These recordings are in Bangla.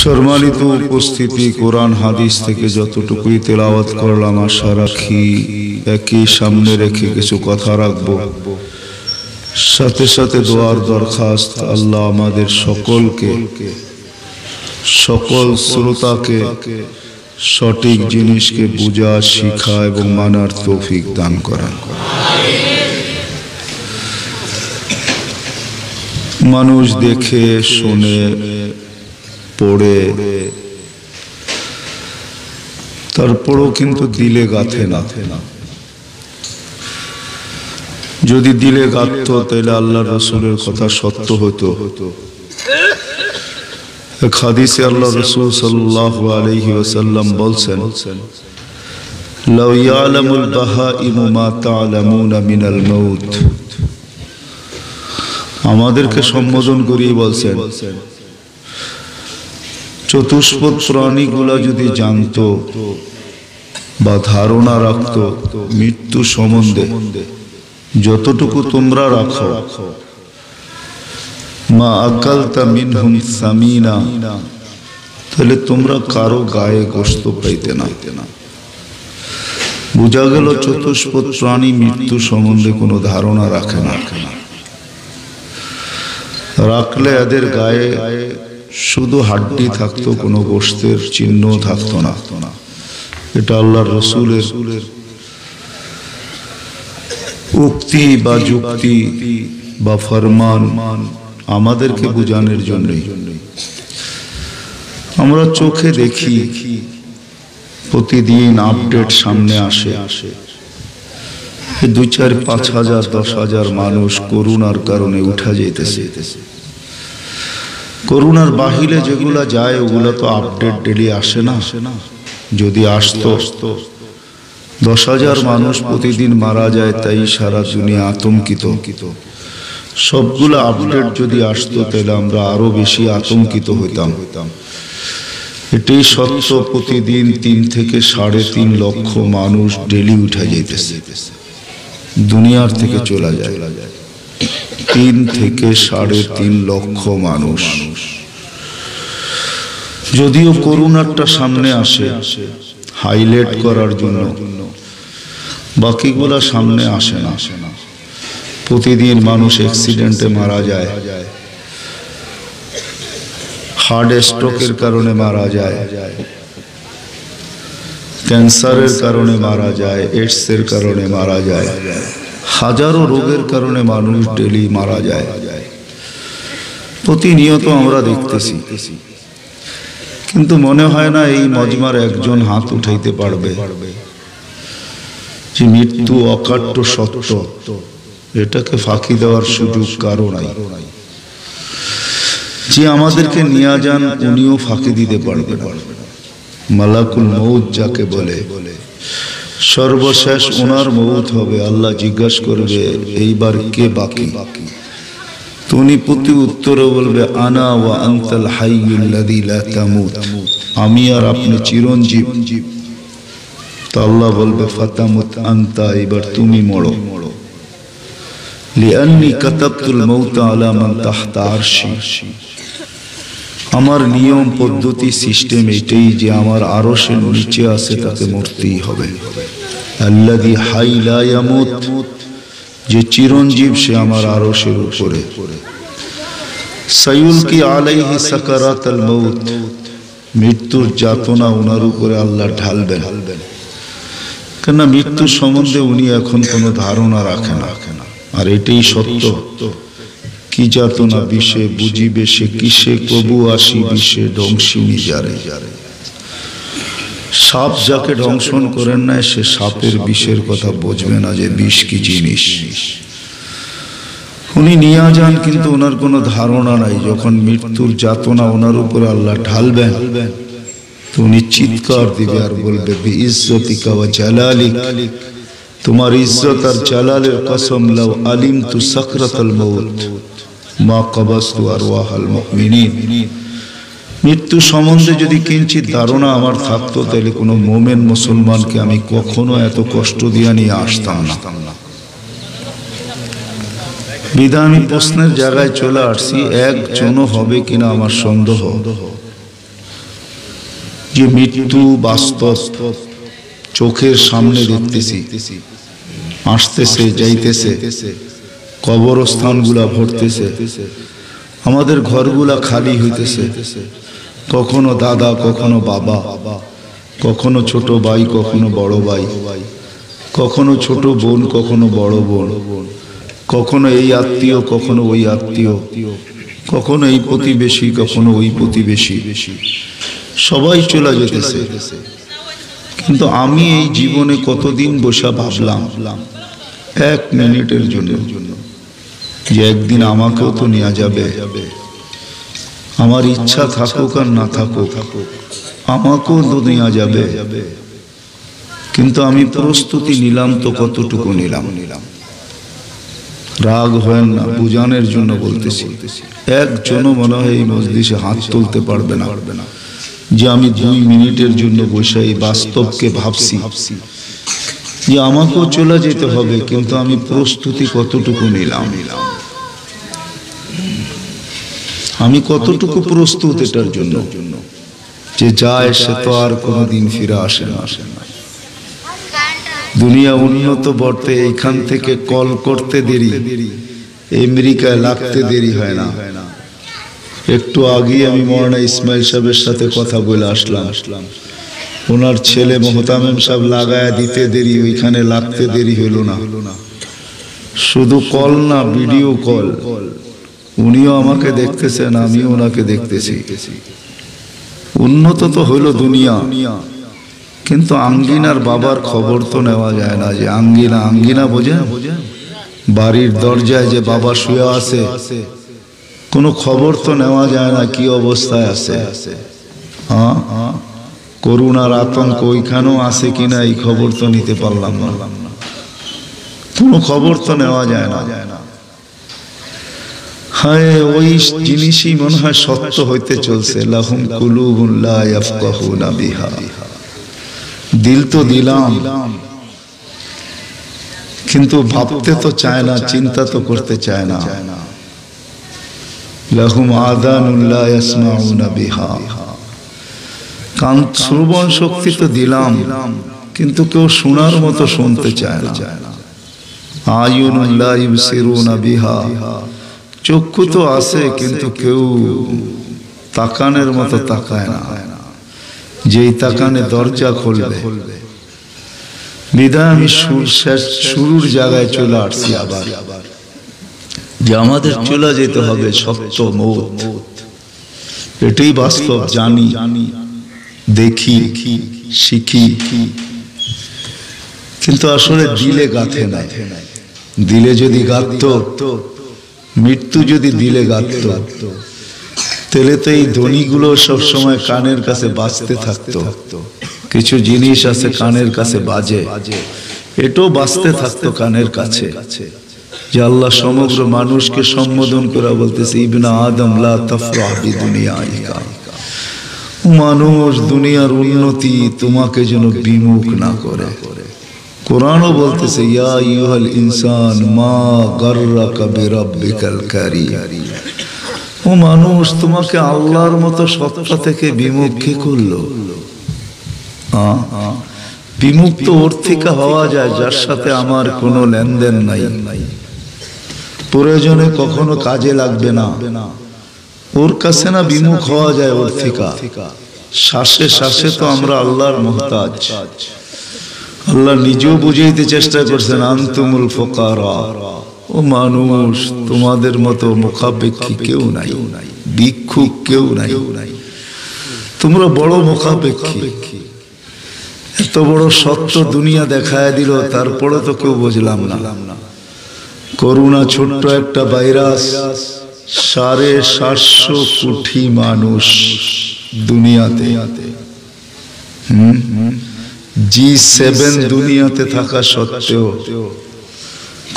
সম্মানিত উপস্থিতি, কোরআন হাদিস থেকে যতটুকুই তেলাওয়াত করলাম আশা রাখি একই সামনে রেখে কিছু কথা রাখবো। সাথে সাথে দোয়ার দরখাস্ত, আল্লাহ আমাদের সকলকে, সকল শ্রোতাকে সঠিক জিনিসকে বুঝা, শিখা এবং মানার তৌফিক দান করেন। মানুষ দেখে শুনে পড়ে তারপরও কিন্তু দিলে গাঁথে না। যদি দিলে গাঁথত তাহলে আল্লাহ রাসূলের কথা সত্য হতো। এক হাদিসে আল্লাহ রাসূল সাল্লাল্লাহু আলাইহি ওয়াসাল্লাম বলছেন, লাউ ইয়ালামুল বাহাইমু মা তা'লামুনা মিনাল মাউত। আমাদেরকে সম্বোধন করিয়ে বলছেন, চতুষ্পদ প্রাণীগুলা যদি জানতো বা ধারণা রাখতো মৃত্যু সম্বন্ধে যতটুকু তোমরা রাখো, মা আকালতা মিনহুম সামিনা, তাহলে তোমরা কারো গায়ে গোশত পাইতে না। বোঝা গেল চতুষ্পদ প্রাণী মৃত্যু সম্বন্ধে কোনো ধারণা রাখে না। রাখলে এদের গায়ে শুধু হাড্ডি থাকতো, কোনো গোশতের চিহ্ন থাকতো না। এটা আল্লাহর রাসূলের উক্তি বা যুক্তি বা ফরমান আমাদেরকে বুঝানোর জন্যই। আমরা চোখে দেখি প্রতিদিন আপডেট সামনে আসে, 2, 4, 5 হাজার 10 হাজার মানুষ করোনার কারণে উঠা যেতেছে। করোনার বাহিরে যেগুলা যায় ওগুলা তো আপডেট ডেলি আসে না। যদি আসতো 10,000 মানুষ প্রতিদিন মারা যায়, তাই সারা দুনিয়া আতঙ্কিত। সবগুলো আপডেট যদি আসতো তাহলে আমরা আরো বেশি আতঙ্কিত হইতাম। এটাই সত্য, প্রতিদিন 3 থেকে 3.5 লক্ষ মানুষ ডেলি উঠে যাইতেছে, দুনিয়ার থেকে চলে যায়। 3 থেকে 3.5 লক্ষ মানুষ। যদিও করোনাটা সামনে আসে হাইলাইট করার জন্য, বাকিগুলা সামনে আসে না। প্রতিদিন মানুষ অ্যাক্সিডেন্টে মারা যায়, হার্ট স্ট্রোকের কারণে মারা যায়, ক্যান্সারের কারণে মারা যায়, এইডসের কারণে মারা যায়, হাজারো রোগের কারণে মানুষ ডেলি মারা যায়। প্রতিনিয়ত আমরা দেখতেছি, কিন্তু মনে হয় না এই মজমার একজন হাত উঠাইতে পারবে যে মৃত্যু অকাট্য সত্য, এটাকে ফাঁকি দেওয়ার সুযোগ কারো নাই। যে আমাদেরকে নিয়ে যান উনিও ফাঁকি দিতে পারবে না। মালাকুল মউত যাকে বলে, সর্বশেষ ওনার মউত হবে। আল্লাহ জিজ্ঞাসা করবে, এইবার কে বাকি? তুমি প্রতি উত্তরে বলবে, আনা ওয়া আনতাল হাইয়ুল লাযী লা তামুত, আমি আর আপনি চিরঞ্জীব। তো আল্লাহ বলবে, ফাতামুত আনতা, এবার তুমি মরো। লিআন্নী কাতাবতুল মাউতা আলা মান তাহতা আরশি। আমার নিয়ম পদ্ধতি সিস্টেম এটাই যে আমার আরশের নিচে আছে তাকে মরতেই হবে। আল্লাযী হাই লা ইয়ামুত, যে চিরঞ্জীব সে আমার আরশের উপরে। সায়ুলকি আলাইহি সাকারাতাল মাউত, মৃত্যুর যাতনা ওনার উপরে আল্লাহ ঢালবেন। কেন মৃত্যু সম্বন্ধে উনি এখন কোনো ধারণা রাখেন না। আর এটাই সত্য, কি যাতনা বিষে বুঝিবে সে কিসে, কবু আসি বিষে ধ্বংসিনী যারে। সাপ যাকে ধ্বংসন করেন না, সে সাপের বিষের কথা বুঝবে না যে বিষ কি জিনিস। উনি নিয়ে যান, কিন্তু ওনার কোনো ধারণা নাই। যখন মৃত্যুর যাতনা ওনার উপরে আল্লাহ ঢালবেন, তো উনি চিৎকার দিবে আর বলবে, বিইজ্জতিকা ওয়া জালালিক, তোমার ইজ্জত আর জালালের কসম, লাউ আলিমতু সাকরাতাল মাউত মা কাবাস্তু আরওয়াহাল মুমিনিন। মৃত্যু সম্বন্ধে যদি কিঞ্চিত ধারণা আমার থাকতো, তাহলে কোনো মোমেন মুসলমানকে আমি কখনো এত কষ্ট দিয়ে নিয়ে আসতাম না। বিধান আমি প্রশ্নের জায়গায় চলে আসছি, একজনও হবে কিনা আমার সন্দেহ। যে মৃত্যু বাস্তব চোখের সামনে দেখতেছি, আসতেছে যাইতেছে, কবরস্থানগুলা ভরতেছে, আমাদের ঘরগুলা খালি হইতেছে, কখনো দাদা কখনো বাবা, কখনো ছোট ভাই কখনো বড় ভাই, কখনো ছোট বোন কখনো বড় বোন, কখনো এই আত্মীয় কখনো ওই আত্মীয়, কখনো এই প্রতিবেশী কখনো ওই প্রতিবেশী, সবাই চলে যেতেছে। কিন্তু আমি এই জীবনে কতদিন বসে ভাবলাম এক মিনিটের জন্য যে একদিন আমাকেও তো নেওয়া যাবে। আমার ইচ্ছা থাকুক আর না থাকুক, আমাকেও তো নেওয়া যাবে। কিন্তু আমি প্রস্তুতি নিলাম তো কতটুকু নিলাম। রাগ হয় না, বুঝানোর জন্য বলতেছি। একজনও মনে হয় এই মজলিসে হাত তুলতে পারবে না যে আমি 2 মিনিটের জন্য বসে এই বাস্তবকে ভাবছি যে আমাকেও চলে যেতে হবে, কিন্তু আমি প্রস্তুতি কতটুকু নিলাম, আমি কতটুকু প্রস্তুত এটার জন্য যে যায় সে তো আর কোনোদিন ফিরে আসে না। দুনিয়া উন্নত বর্তে এইখান থেকে কল করতে দেরি, আমেরিকায় লাগতে দেরি হয় না। একটু আগে আমি মৌলানা ইসমাইল সাহেবের সাথে কথা বলে আসলাম, ওনার ছেলে মোহতামিম সাহেব লাগায়া দিতে দেরি, ওইখানে লাগতে দেরি হইল না। শুধু কল না, ভিডিও কল, উনিও আমাকে দেখতেছেন, আমিও ওনাকে দেখতেছি। উন্নত তো হইল দুনিয়া, কিন্তু আঙ্গিনার বাবার খবর তো নেওয়া যায় না। যে আঙ্গিনা বোঝেন, বাড়ির দরজায় যে বাবা শুয়ে আছে, কোনো খবর তো নেওয়া যায় না কি অবস্থায় আছে। হ্যাঁ, করুণার আতঙ্ক ওইখানেও আছে কিনা এই খবর তো নিতে পারলাম না, কোনো খবর তো নেওয়া যায় না। হ্যাঁ, ওই জিনিসই মনে হয় সত্য হইতে চলছে। লাহুম কুলুবুন লা ইয়াফকাহুনা বিহা, দিল তো দিলাম কিন্তু ভাবতে তো চায় না, চিন্তা তো করতে চায় না। লাহুম আযানুন লা ইয়াসমাউনা বিহা, কান শ্রবণ শক্তি তো দিলাম কিন্তু কেউ শোনার মতো শুনতে চায় না। আয়ুনুন লা ইবসিরুনা বিহা, চক্ষু তো আছে কিন্তু কেউ তাকানের মতো তাকায় না। যেই তাকানে দরজা খুলবে। বিদায় আমি শুরুর জায়গায় চলে আসছি আবার, যে আমাদের চলে যেতে হবে সত্য মৌত। এটাই বাস্তব, জানি, দেখি, শিখি, কিন্তু আসলে দিলে গাঁথে নাই। দিলে যদি গাঁথতো, মৃত্যু যদি দিলে গাঁথতো, তাহলে তো এই ধ্বনিগুলো সবসময় কানের কাছে বাজতে থাকতো। কিছু জিনিস আছে কানের কাছে বাজে, এটাও বাজতে থাকতো কানের কাছে। যে আল্লাহ সমগ্র মানুষকে সম্বোধন করে বলতেছে, ইবনা আদম লা তাফরাহ বিদুনিয়াইকা, মানুষ দুনিয়ার উন্নতি তোমাকে যেন বিমুখ না করে। কোরআনও বলতেছে, ইয়া আইয়ুহাল ইনসান মা গাররাকা বিরাব্বিকাল কারীম, ও মানুষ তোমাকে আল্লাহর মতো সত্তা থেকে বিমুখ কে করলো? বিমুখ তো ওর থেকে হওয়া যায় যার সাথে আমার কোনো লেনদেন নাই, প্রয়োজনে কখনো কাজে লাগবে না, ওর কাছে না বিমুখ হওয়া যায় ওর থেকে। শ্বাসে শ্বাসে তো আমরা আল্লাহর মুহতাজ। আল্লাহ নিজেও বুঝাইতে চেষ্টা করছেন, আনতুমুল ফুকারা, ও মানুষ তোমাদের মতো মুখাপেক্ষী কেউ নাই, ভিক্ষুক কেউ নাই, তোমরা বড় মুখাপেক্ষী। এত বড় সত্য দুনিয়া দেখায় দিল, তারপরে তো কেউ বুঝলাম না। করোনা ছোট্ট একটা ভাইরাস, 750 কোটি মানুষ দুনিয়াতে, G7 দুনিয়াতে থাকা সত্ত্বেও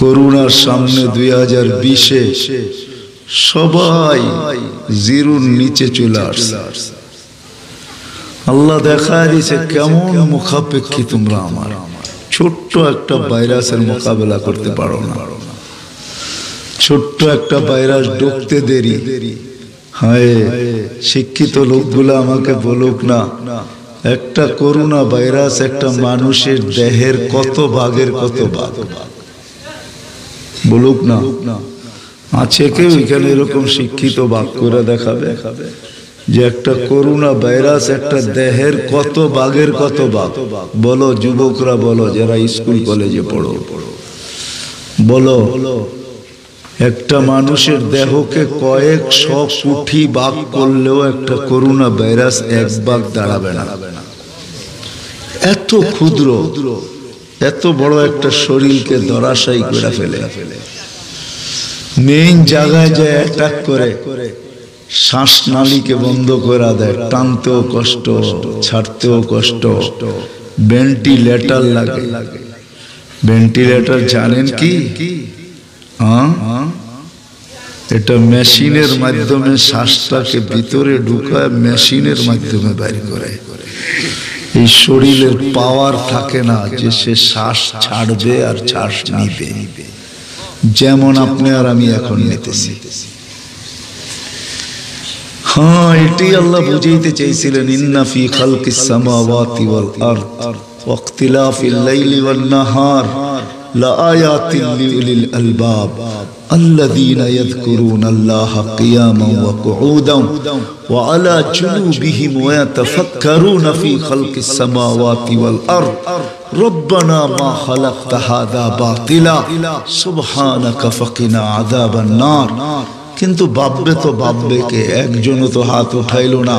করোনার সামনে 2020-এ সবাই জিরোর নিচে চলে আসছে। আল্লাহ দেখায় দিয়েছে কেমন মুখাপেক্ষী তোমরা আমার। ছোট্ট একটা ভাইরাসের মোকাবেলা করতে পারো না, ছোট্ট একটা ভাইরাস ঢুকতে দেরি। হায়, শিক্ষিত লোকগুলো আমাকে বলুক না একটা করোনা ভাইরাস একটা মানুষের দেহের কত ভাগের কত ভাগ বলুক না, আছে কেউ এখানে এরকম শিক্ষিত ভাগ করে দেখাবে যে একটা করোনা ভাইরাস একটা দেহের কত ভাগের কত ভাগ? বলো যুবকরা, বলো যারা স্কুল কলেজে পড়ো, বলো একটা মানুষের দেহকে কয়েকশো কোটি ভাগ করলেও একটা করোনা ভাইরাস এক ভাগ দাঁড়াবে না। এত ক্ষুদ্র, এত বড় একটা শরীরকে ধরাশায়ী করে ফেলে, মেইন জায়গায় যে অ্যাটাক করে, শ্বাসনালীকে বন্ধ করে দেয়, টানতেও কষ্ট, ছাড়তেও কষ্ট, ভেন্টিলেটর লাগে। ভেন্টিলেটর জানেন কি? এটা মেশিনের মাধ্যমে শ্বাসটাকে ভিতরে ঢুকায় মেশিনের মাধ্যমে বাইর করে। এই শরীরের পাওয়ার থাকে না যে সে শ্বাস ছাড়বে আর শ্বাস নিবে, যেমন আপনি আর আমি এখন নিতেছি। হ্যাঁ, এটি আল্লাহ বুঝাইতে চাইছিলেন, ইন্না ফি খালকিস সামাওয়াতি ওয়াল আরদ ওয়া ইখতিলাফিল লাইলি ওয়ান নাহার লাআয়াতিন লিউলিল আলবাব আল্লাযীনা ইয়াযকুরুনাল্লাহা কিয়ামান ওয়া কুউদান ওয়া আলা জুনুবিহিম ওয়া ইয়াতাফাক্কারুনা ফি খালকিস সামাওয়াতি ওয়াল আরদ রব্বানা মা খালাকতা হাযা বাতিলা সুবহানাকা ফাকিনা আযাবান নার। কিন্তু ভাববে তো ভাববে কে? একজনও তো হাত উঠাইল না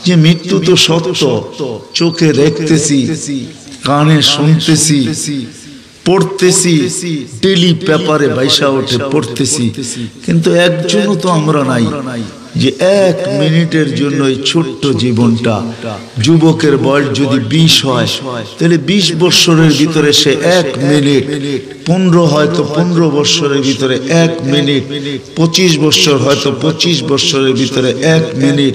যে মৃত্যু তো সত্য, চোখে দেখতেছি, কানে শুনতেছি, পড়তেছি, ডেলি পেপারে বাইসা ওঠে পড়তেছি, কিন্তু একজনও তো আমরা নাই যে এক মিনিটের জন্য এই ছোট্ট জীবনটা, যুবকের বয়স যদি 20 হয় তাহলে 20 বৎসরের ভিতরে সে 1 মিনিট, 15 হয়তো 15 বৎসরের ভিতরে 1 মিনিট, 25 বৎসর হয়তো 25 বৎসরের ভিতরে 1 মিনিট,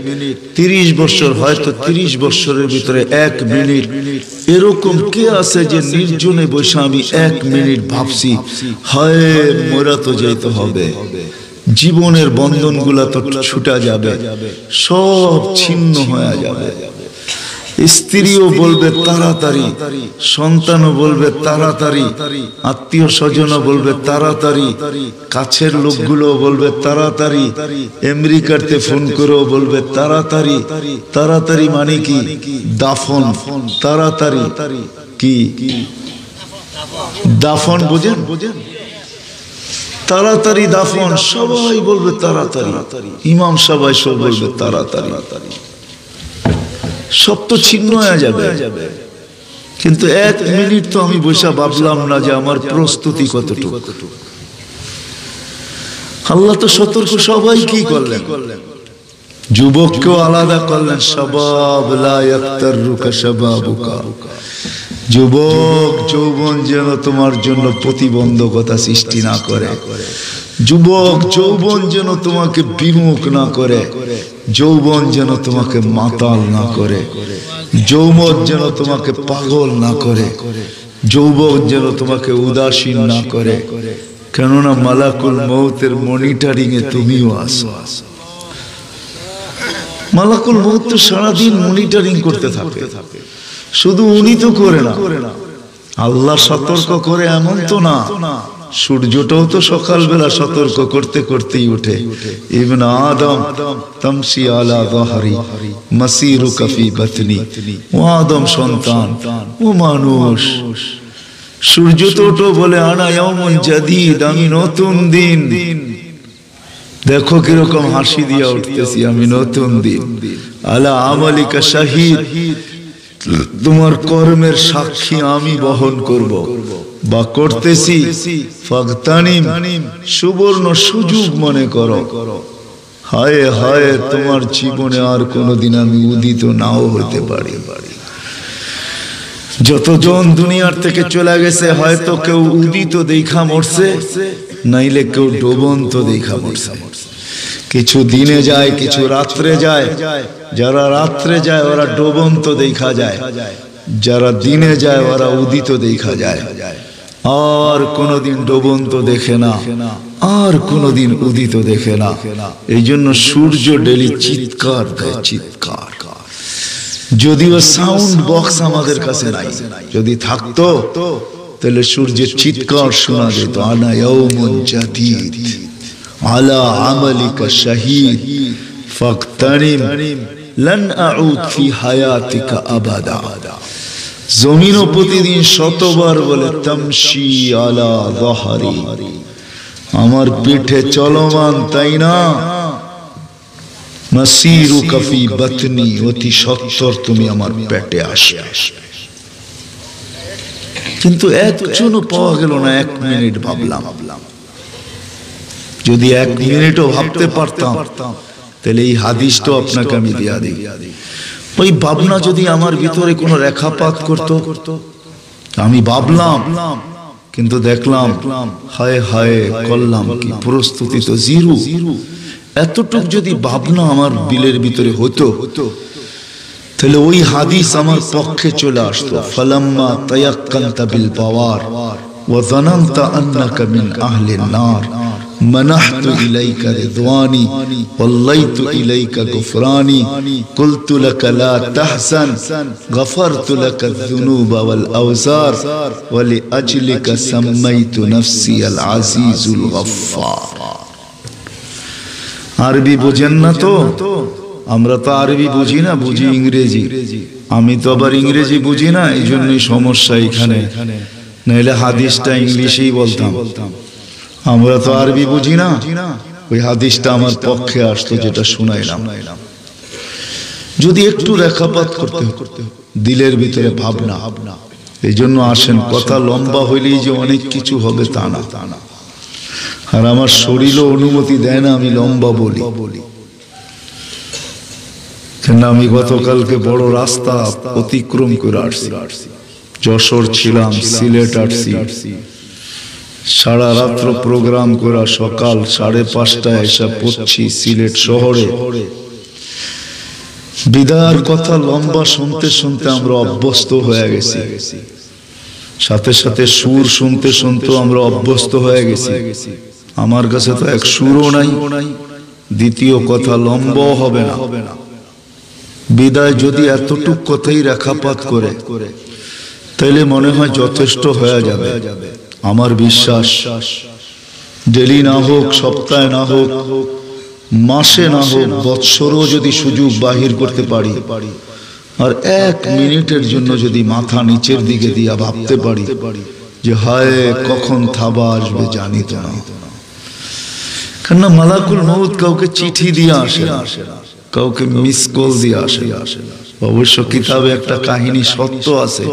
30 বৎসর হয়তো 30 বৎসরের ভিতরে 1 মিনিট। এরকম কে আছে যে নির্জনে বসে আমি 1 মিনিট ভাবছি হায় মোরা তো যেতে হবে, জীবনের বন্ধনগুলা তো ছুটা যাবে, সব ছিন্ন হয়ে যাবে। স্ত্রীও বলবে তাড়াতাড়ি, সন্তানও বলবে তাড়াতাড়ি, আত্মীয় স্বজনও বলবে তাড়াতাড়ি, কাছের লোকগুলো বলবে তাড়াতাড়ি, আমেরিকাতে ফোন করেও বলবে তাড়াতাড়ি। তাড়াতাড়ি মানে কি? দাফন। তাড়াতাড়ি কি? দাফন বোঝেন? তাড়াতাড়ি দাফন, সবাই বলবে তাড়াতাড়ি, ইমাম সবাই সব বলবে তাড়াতাড়ি, সব তো ছিন্ন হয়ে যাবে। কিন্তু 1 মিনিট তো আমি বসে ভাবলাম না যে আমার প্রস্তুতি কতটুকু। আল্লাহ তো সতর্ক সবাই কি করলেন, যুবককেও আলাদা করলেন, শাবাব লা ইয়াক্তারুকা শাবাবুকা, যুবক যৌবন যেন তোমার জন্য প্রতিবন্ধকতা সৃষ্টি না করে, যুবক যৌবন যেন তোমাকে বিমুখ না করে, যৌবন যেন তোমাকে মাতাল না করে, যৌবন যেন তোমাকে পাগল না করে, যৌবন যেন তোমাকে উদাসীন না করে। কেননা মালাকুল মউতের মনিটরিং এ তুমিও আসো। মালাকুল মউত তো সারাদিন মনিটরিং করতে থাকে, শুধু উনি তো করে না, আল্লাহ সতর্ক করে এমন তো না। সূর্যটাও তো সকালবেলা সতর্ক করতে করতেই উঠে, ইবনে আদম তামশি আলা যাহরি মাসিরুকা ফি বাতনি, ও আদম সন্তান, ও মানুষ, সূর্য তো ওঠো বলে আনা ইয়াউমুন জাদীদ, আমি নতুন দিন। দেখো কিরকম হাসি দিয়া উঠতেছি, আমি নতুন দিন। আলা আমালিকা শাহিদ, তোমার কর্মের সাক্ষী আমি বহন করব বা করতেছি। ফাগতানিম, সুবর্ণ সুযোগ মনে করো। হায় হায়, তোমার জীবনে আর কোনোদিন আমি উদিত নাও হতে পারি। যতজন দুনিয়ার থেকে চলে গেছে, হয়তো কেউ উদিত দেখা মরছে, নাইলে কেউ ডুবন্ত দেখা মরছে। কিছু দিনে যায়, কিছু রাত্রে যায়। যারা রাত্রে যায় ওরা ডুবন্ত দেখা যায়, যারা দিনে যায় ওরা উদিত দেখা যায়। আর কোনদিন ডুবন্ত দেখে না, আর কোনদিন উদিত দেখে না। এই জন্য সূর্য ডেলি চিৎকার দেয়, চিৎকার। যদিও সাউন্ড বক্স আমাদের কাছে নাই, যদি থাকতো তাহলে সূর্যের চিৎকার শোনা যেত, আনা ইয়াউমুন জাদীদ আলা আমালিকা শাহীদ ফাকতানিম লান আউদ ফি হায়াতিকা আবাদা। জমিনও প্রতিদিন শতবার বলে তামশি আলা যাহরি, আমার পিঠে চলমান, তাই না? মাসিরুকা ফি বাতনি, অতি সত্বর তুমি আমার পেটে আসবে। কিন্তু একজনও পাওয়া গেল না। 1 মিনিট ভাবলাম, যদি 1 মিনিটও ভাবতে পারতাম তাহলে এই হাদিসটাও আপনাকে আমি দিয়া দিই। ওই ভাবনা যদি আমার ভিতরে কোনো রেখাপাত করত, আমি ভাবলাম কিন্তু দেখলাম হায় হায় করলাম কি, প্রস্তুতি তো জিরো। এতটুক যদি ভাবনা আমার দিলের ভিতরে হতো তাহলে ওই হাদিস আমার পক্ষে চলে আসতো। ফালাম্মা তায়াক্কানতা বিল বাওয়ার ওয়া যানানতা আন্নাকা মিন আহলিন নার মানাহতু ইলাইকা রিদওয়ানি ওয়াল্লাইতু ইলাইকা গুফরানি কুলতু লাকা লা তাহজান গফারতু লাকা যুনুবা ওয়াল আওজার ওয়া লিআজলিকা সাম্মাইতু নাফসি আল আজিজুল গফফার। আরবি বোঝেন না তো? আমরা তো আরবি বুঝি না, বুঝি ইংরেজি। আমি তো আবার ইংরেজি বুঝি না, এই জন্যই সমস্যা এখানে। নাহলে হাদিসটা ইংলিশেই বলতাম। আমরা তো আরবি বুঝি না, ওই হাদিসটা আমার পক্ষে আসতো যেটা শুনাইলাম। যদি একটু রেখাপাত করতে দিলের ভিতরে ভাবনা, এই জন্য আসেন, কথা লম্বা হইলেই যে অনেক কিছু হবে তা না। আর আমার শরীরও অনুমতি দেয় না আমি লম্বা বলি। কেন আমি গতকালকে বড় রাস্তা অতিক্রম করে আসছি। যশোর ছিলাম, সিলেট আসছি, সারা রাত্র প্রোগ্রাম করা, সকাল 5:30টায় এসে পড়ছি সিলেট শহরে। বিদায়ের কথা লম্বা শুনতে শুনতে আমরা অভ্যস্ত হয়ে গেছি, সাথে সাথে সুর শুনতে শুনতে আমরা অভ্যস্ত হয়ে গেছি। আমার কাছে তো এক সুরও নাই, দ্বিতীয় কথা লম্বাও হবে না। বিদায় যদি এতটুক কথাই রেখাপাত করে তাইলে মনে হয় যথেষ্ট হয়ে যাবে। আমার বিশ্বাস ডেলি না হোক, সপ্তাহে না হোক, মাসে না হোক, বৎসরও যদি সুযোগ বাহির করতে পারি আর 1 মিনিটের জন্য যদি মাথা নিচের দিকে দিয়া ভাবতে পারি যে হায় কখন থাবা আসবে জানি তো না। কেন মালাকুল মউত কাউকে চিঠি দিয়ে আসে না, কাউকে মিস কল দিয়ে আসে। অবশ্য কিতাবে একটা কাহিনী সত্য আছে।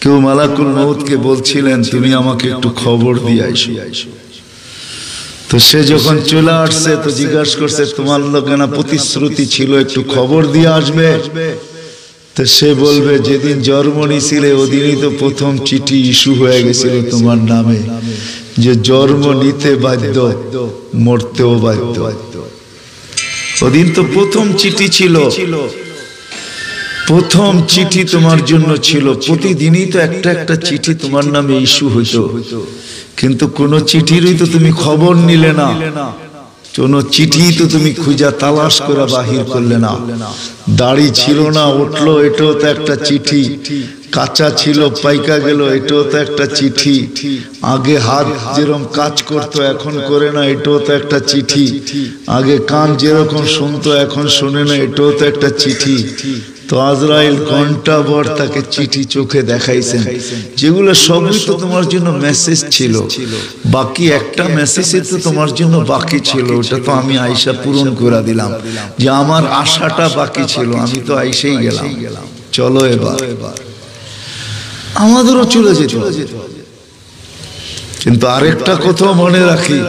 কেউ মালাকুল মউতকে বলছিলেন তুমি আমাকে একটু খবর দিয়ে আইসো। তো সে যখন চলে আসছে তো জিজ্ঞাসা করছে তোমার লোকেনা প্রতিশ্রুতি ছিল একটু খবর দিয়ে আসবে? তো সে বলবে যেদিন জন্ম নিছিলে ওদিনই তো প্রথম চিঠি ইস্যু হয়ে গেছিল তোমার নামে, যে জন্ম নিতে বাধ্য মরতেও বাধ্য। ওদিন তো প্রথম চিঠি ছিল, প্রথম চিঠি তোমার জন্য ছিল। প্রতিদিনই তো একটা একটা চিঠি তোমার নামে ইস্যু হইতো, কিন্তু কোন চিঠিরই তো তুমি খবর নিলে না, কোন চিঠি তো তুমি খুঁজা তালাশ করে বাহির করলে না। দাড়ি ছিল না, উঠলো, এটাও তো একটা চিঠি। কাঁচা ছিল, পাইকা গেল, এটাও তো একটা চিঠি। আগে হাত যেরকম কাজ করতো এখন করে না, এটাও তো একটা চিঠি। আগে কান যেরকম শুনতো এখন শুনে না, এটাও তো একটা চিঠি। তো আজরাইল ঘন্টা ভর তাকে চিঠি চোখে দেখাইছেন, যেগুলো সবই তো তোমার জন্য মেসেজ ছিল। বাকি একটা মেসেজই তো তোমার জন্য বাকি ছিল, ওটা তো আমি আইসা পূরণ করে দিলাম। যে আমার আশাটা বাকি ছিল, আমি তো আইসেই গেলাম, চলো এবার আমাদেরও চলে যেত। কিন্তু আরেকটা কথা মনে রাখি,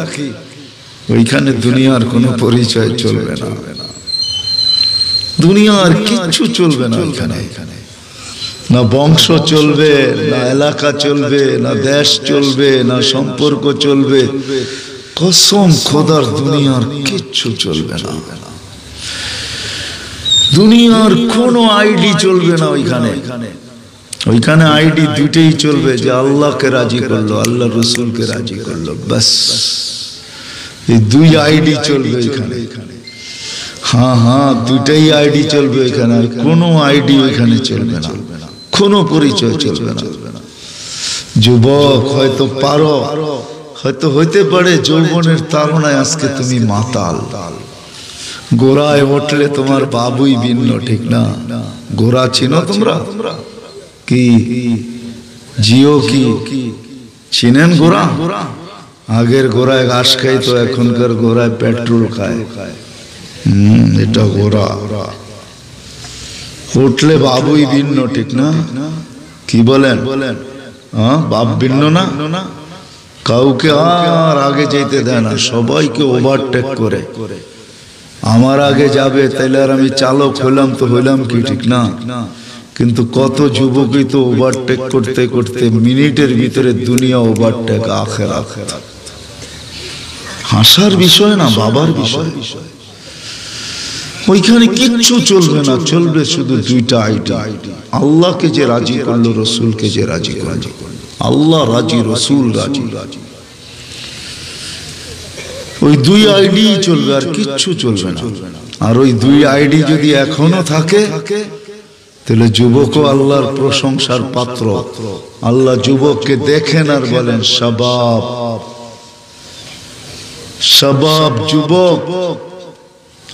ওইখানে দুনিয়ার কোনো পরিচয় চলবে না, দুনিয়ার কিচ্ছু চলবে না ওইখানে। না বংশ চলবে, না এলাকা চলবে, না দেশ চলবে, না সম্পর্ক চলবে। কসম খোদার দুনিয়ার কিচ্ছু চলবে না। দুনিয়ার কোনো আইডি চলবে না ওইখানে। ওইখানে আইডি দুটেই চলবে, যে আল্লাহকে রাজি করলো, আল্লাহ রসুলকে রাজি করলো, বাস। এই 2 আইডি চলবে ওইখানে। হ্যাঁ হ্যাঁ, দুটাই আইডি চলবে এখানে, আর কোনো আইডি ওইখানে চলবে না, কোনো পরিচয় চলবে না। যুবক হয়তো পারো, হয়তো হইতে পারে যৌবনের তাড়নায় আজকে তুমি মাতাল, গোড়ায় উঠলে তোমার বাবুই ভিন্ন, ঠিক না? গোড়া চিনো তোমরা? কি জিও কি চিনেন? গোড়া আগের গোড়ায় ঘাস খাইতো, এখনকার গোড়ায় পেট্রোল খায়। এটা গোড়া, উঠলে বাবুই ভিন্ন, ঠিক না? কি বলেন? হ্যাঁ, বাপ ভিন্ন না, কাউকে আর আগে যেতে দেয় না, সবাইকে ওভারটেক করে। আমার আগে যাবে তাইলে আর আমি চালক হইলাম তো হইলাম কি, ঠিক না? কিন্তু কত যুবকই তো ওভারটেক করতে করতে মিনিটের ভিতরে দুনিয়া ওভারটেক, আখিরাত। হাসার বিষয় না, বাবার বিষয়। ওইখানে কিচ্ছু চলবে না, চলবে শুধু দুইটা আইডি। আল্লাহকে যে রাজি করলো, রসুলকে যে রাজি করলো। আল্লাহ রাজি, রসুল রাজি, ওই দুই আইডি চলবে, আর কিচ্ছু চলবে না। আর ওই দুই আইডি যদি এখনো থাকে, তাহলে যুবকও আল্লাহর প্রশংসার পাত্র। আল্লাহ যুবককে দেখেন আর বলেন শাবাব, শাবাব যুবক।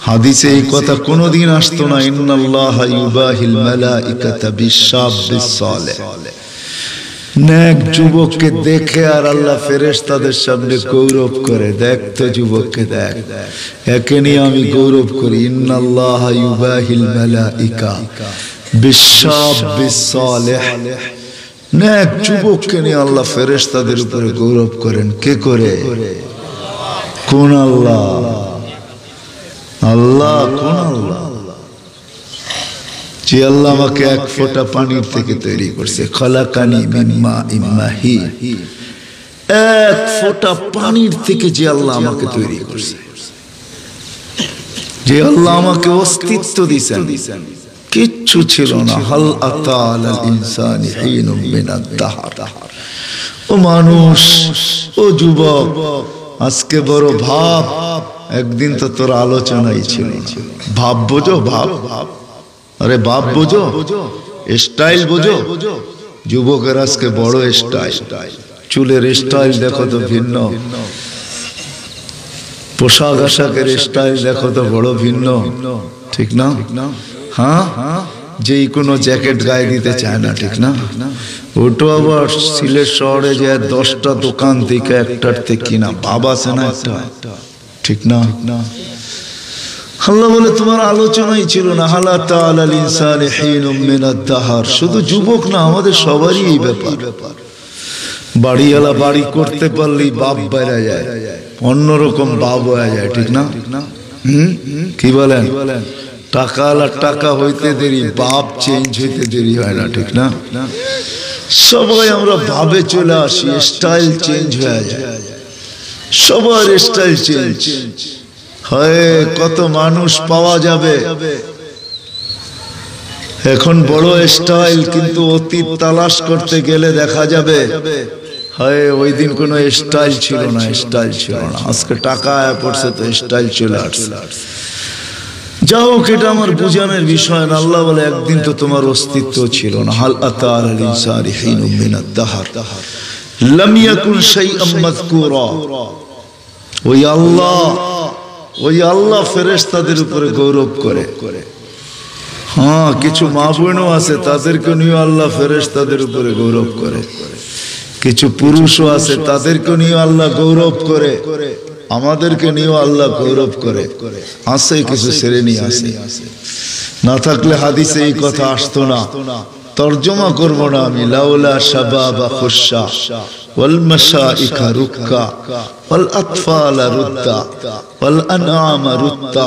হাদিসে এই কথা কোনোদিন আসতো না, ইন্নাল্লাহা ইউবাহিল মালাইকাতা বিশ-শাবিস সালেহ। নেক যুবককে দেখে আর আল্লাহ ফেরেশতাদের সামনে গৌরব করে, দেখ তো যুবককে দেখ, একে নিয়ে আমি গৌরব করি। ইন্নাল্লাহা ইউবাহিল মালাইকা বিশ-শাবিস সালেহ। নেক যুবককে নিয়ে আল্লাহ ফেরেশতাদের উপরে গৌরব করেন। কে করে? কোন আল্লাহ? আল্লাহ। কোন আল্লাহ? যে আল্লাহ আমাকে এক ফোঁটা পানির থেকে তৈরি করছে। খালাকানি মিন মাইন মাহিন। এক ফোঁটা পানির থেকে যে আল্লাহ আমাকে তৈরি করছে, যে আল্লাহ আমাকে অস্তিত্ব দিয়েছেন, কিচ্ছু ছিল না। হাল আতা আলাল ইনসানি হিনুম মিনাদ দাহর। ও মানুষ, ও যুবক, আজকে বড় ভাব, একদিন তো তোর আলোচনাই ছিল। ভাব বোঝো, ভাব। আরে বাপ বোঝো, স্টাইল বোঝো। যুবকের আজকে বড় স্টাইল, চুলের স্টাইল দেখো তো ভিন্ন, পোশাক আশাকের স্টাইল দেখো তো বড় ভিন্ন, ঠিক না? হ্যাঁ, যেই কোনো জ্যাকেট গায়ে দিতে চায় না, ঠিক না? ওটো আবার সিলেট শহরে যে 10টা দোকান থেকে একটার থেকে কিনা, ভাব আছে না একটা, ঠিক না? আল্লাহ বলে তোমার আলোচনাই ছিল না। হালা তাআলাল ইনসানি হিনুম মিনাদ দাহর। শুধু যুবক না, আমাদের সবারই এই ব্যাপার। বাড়িওয়ালা বাড়ি করতে পারলেই বাপ বেড়ে যায়, অন্যরকম বাপ হয়ে যায়, ঠিক না? কি বলেন? টাকাওয়ালা টাকা হইতে দেরি, বাপ চেঞ্জ হইতে দেরি হয় না, ঠিক না? সবাই আমরা ভাবে চলে আসি, স্টাইল চেঞ্জ হয়ে যায়, সবার স্টাইল চেঞ্জ হয়। কত মানুষ পাওয়া যাবে এখন বড় স্টাইল, কিন্তু অতীত তালাশ করতে গেলে দেখা যাবে হয় ওই দিন কোনো স্টাইল ছিল না, স্টাইল ছিল না। আজকে টাকা আয়া পড়ছে তো স্টাইল চলে আসছে। যাও, এটা আমার বুঝানোর বিষয় না। আল্লাহ বলে একদিন তো তোমার অস্তিত্ব ছিল না। হাল আতা আলাল ইনসানি হিনুম মিনাদ দাহর লাম ইয়াকুন শাইআম মাযকুরা। ওই আল্লাহ ফেরেশতাদের উপরে গৌরব করে। হ্যাঁ, কিছু মা বোনও আছে, তাদেরকে নিয়ে আল্লাহ ফেরেশতাদের উপরে গৌরব করে। কিছু পুরুষও আছে, তাদেরকে নিয়ে আল্লাহ গৌরব করে। আমাদেরকে নিয়েও আল্লাহ গৌরব করে। আছে কিছু শ্রেণী আছে, না থাকলে হাদিসে এই কথা আসতো না। তরজমা করব না আমি। লাউলা শাবাবা খুশা ওয়াল মাশাইখা রুক্কা ওয়াল আতফালা রুদ্দা ওয়াল আনআমা রুত্তা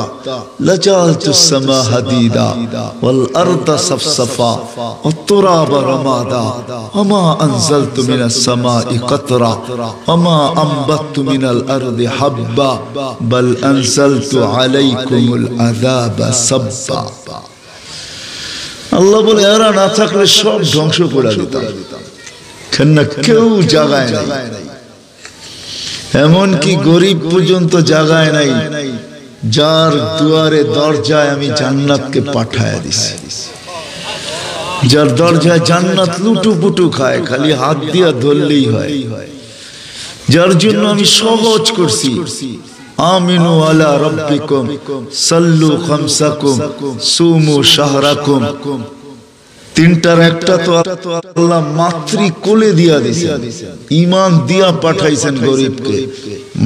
লাজালতুস সামা হাদিদা ওয়াল আরদা সাফসাফা ওয়াত তুরাবা রামাদা ওমা আনজালতু মিনাস সামাই কাতরা ওমা আমবাতু মিনাল আরদি হাব্বা বাল আনজালতু আলাইকুমুল আযাবা সাব্বা। আল্লাহ বলে এরা না থাকলে সব ধ্বংস করে দিতাম, কেননা কেউ জাগায় নাই, এমনকি গরিব পর্যন্ত জাগায় নাই যার দুয়ারে দরজায় আমি জান্নাতকে পাঠায়া দিছি, যার দরজায় জান্নাত লুটু পুটু খায়, খালি হাত দিয়া ধরলেই হয়, যার জন্য আমি সহজ করছি আমিনু আলা রাব্বিকুম সাল্লু খামসাকুম সুমু শাহরাকুম। তিনটার একটা তো আল্লাহ মাতৃ কোলে দিয়া দিছে, ঈমান দিয়া পাঠাইছেন গরিবকে।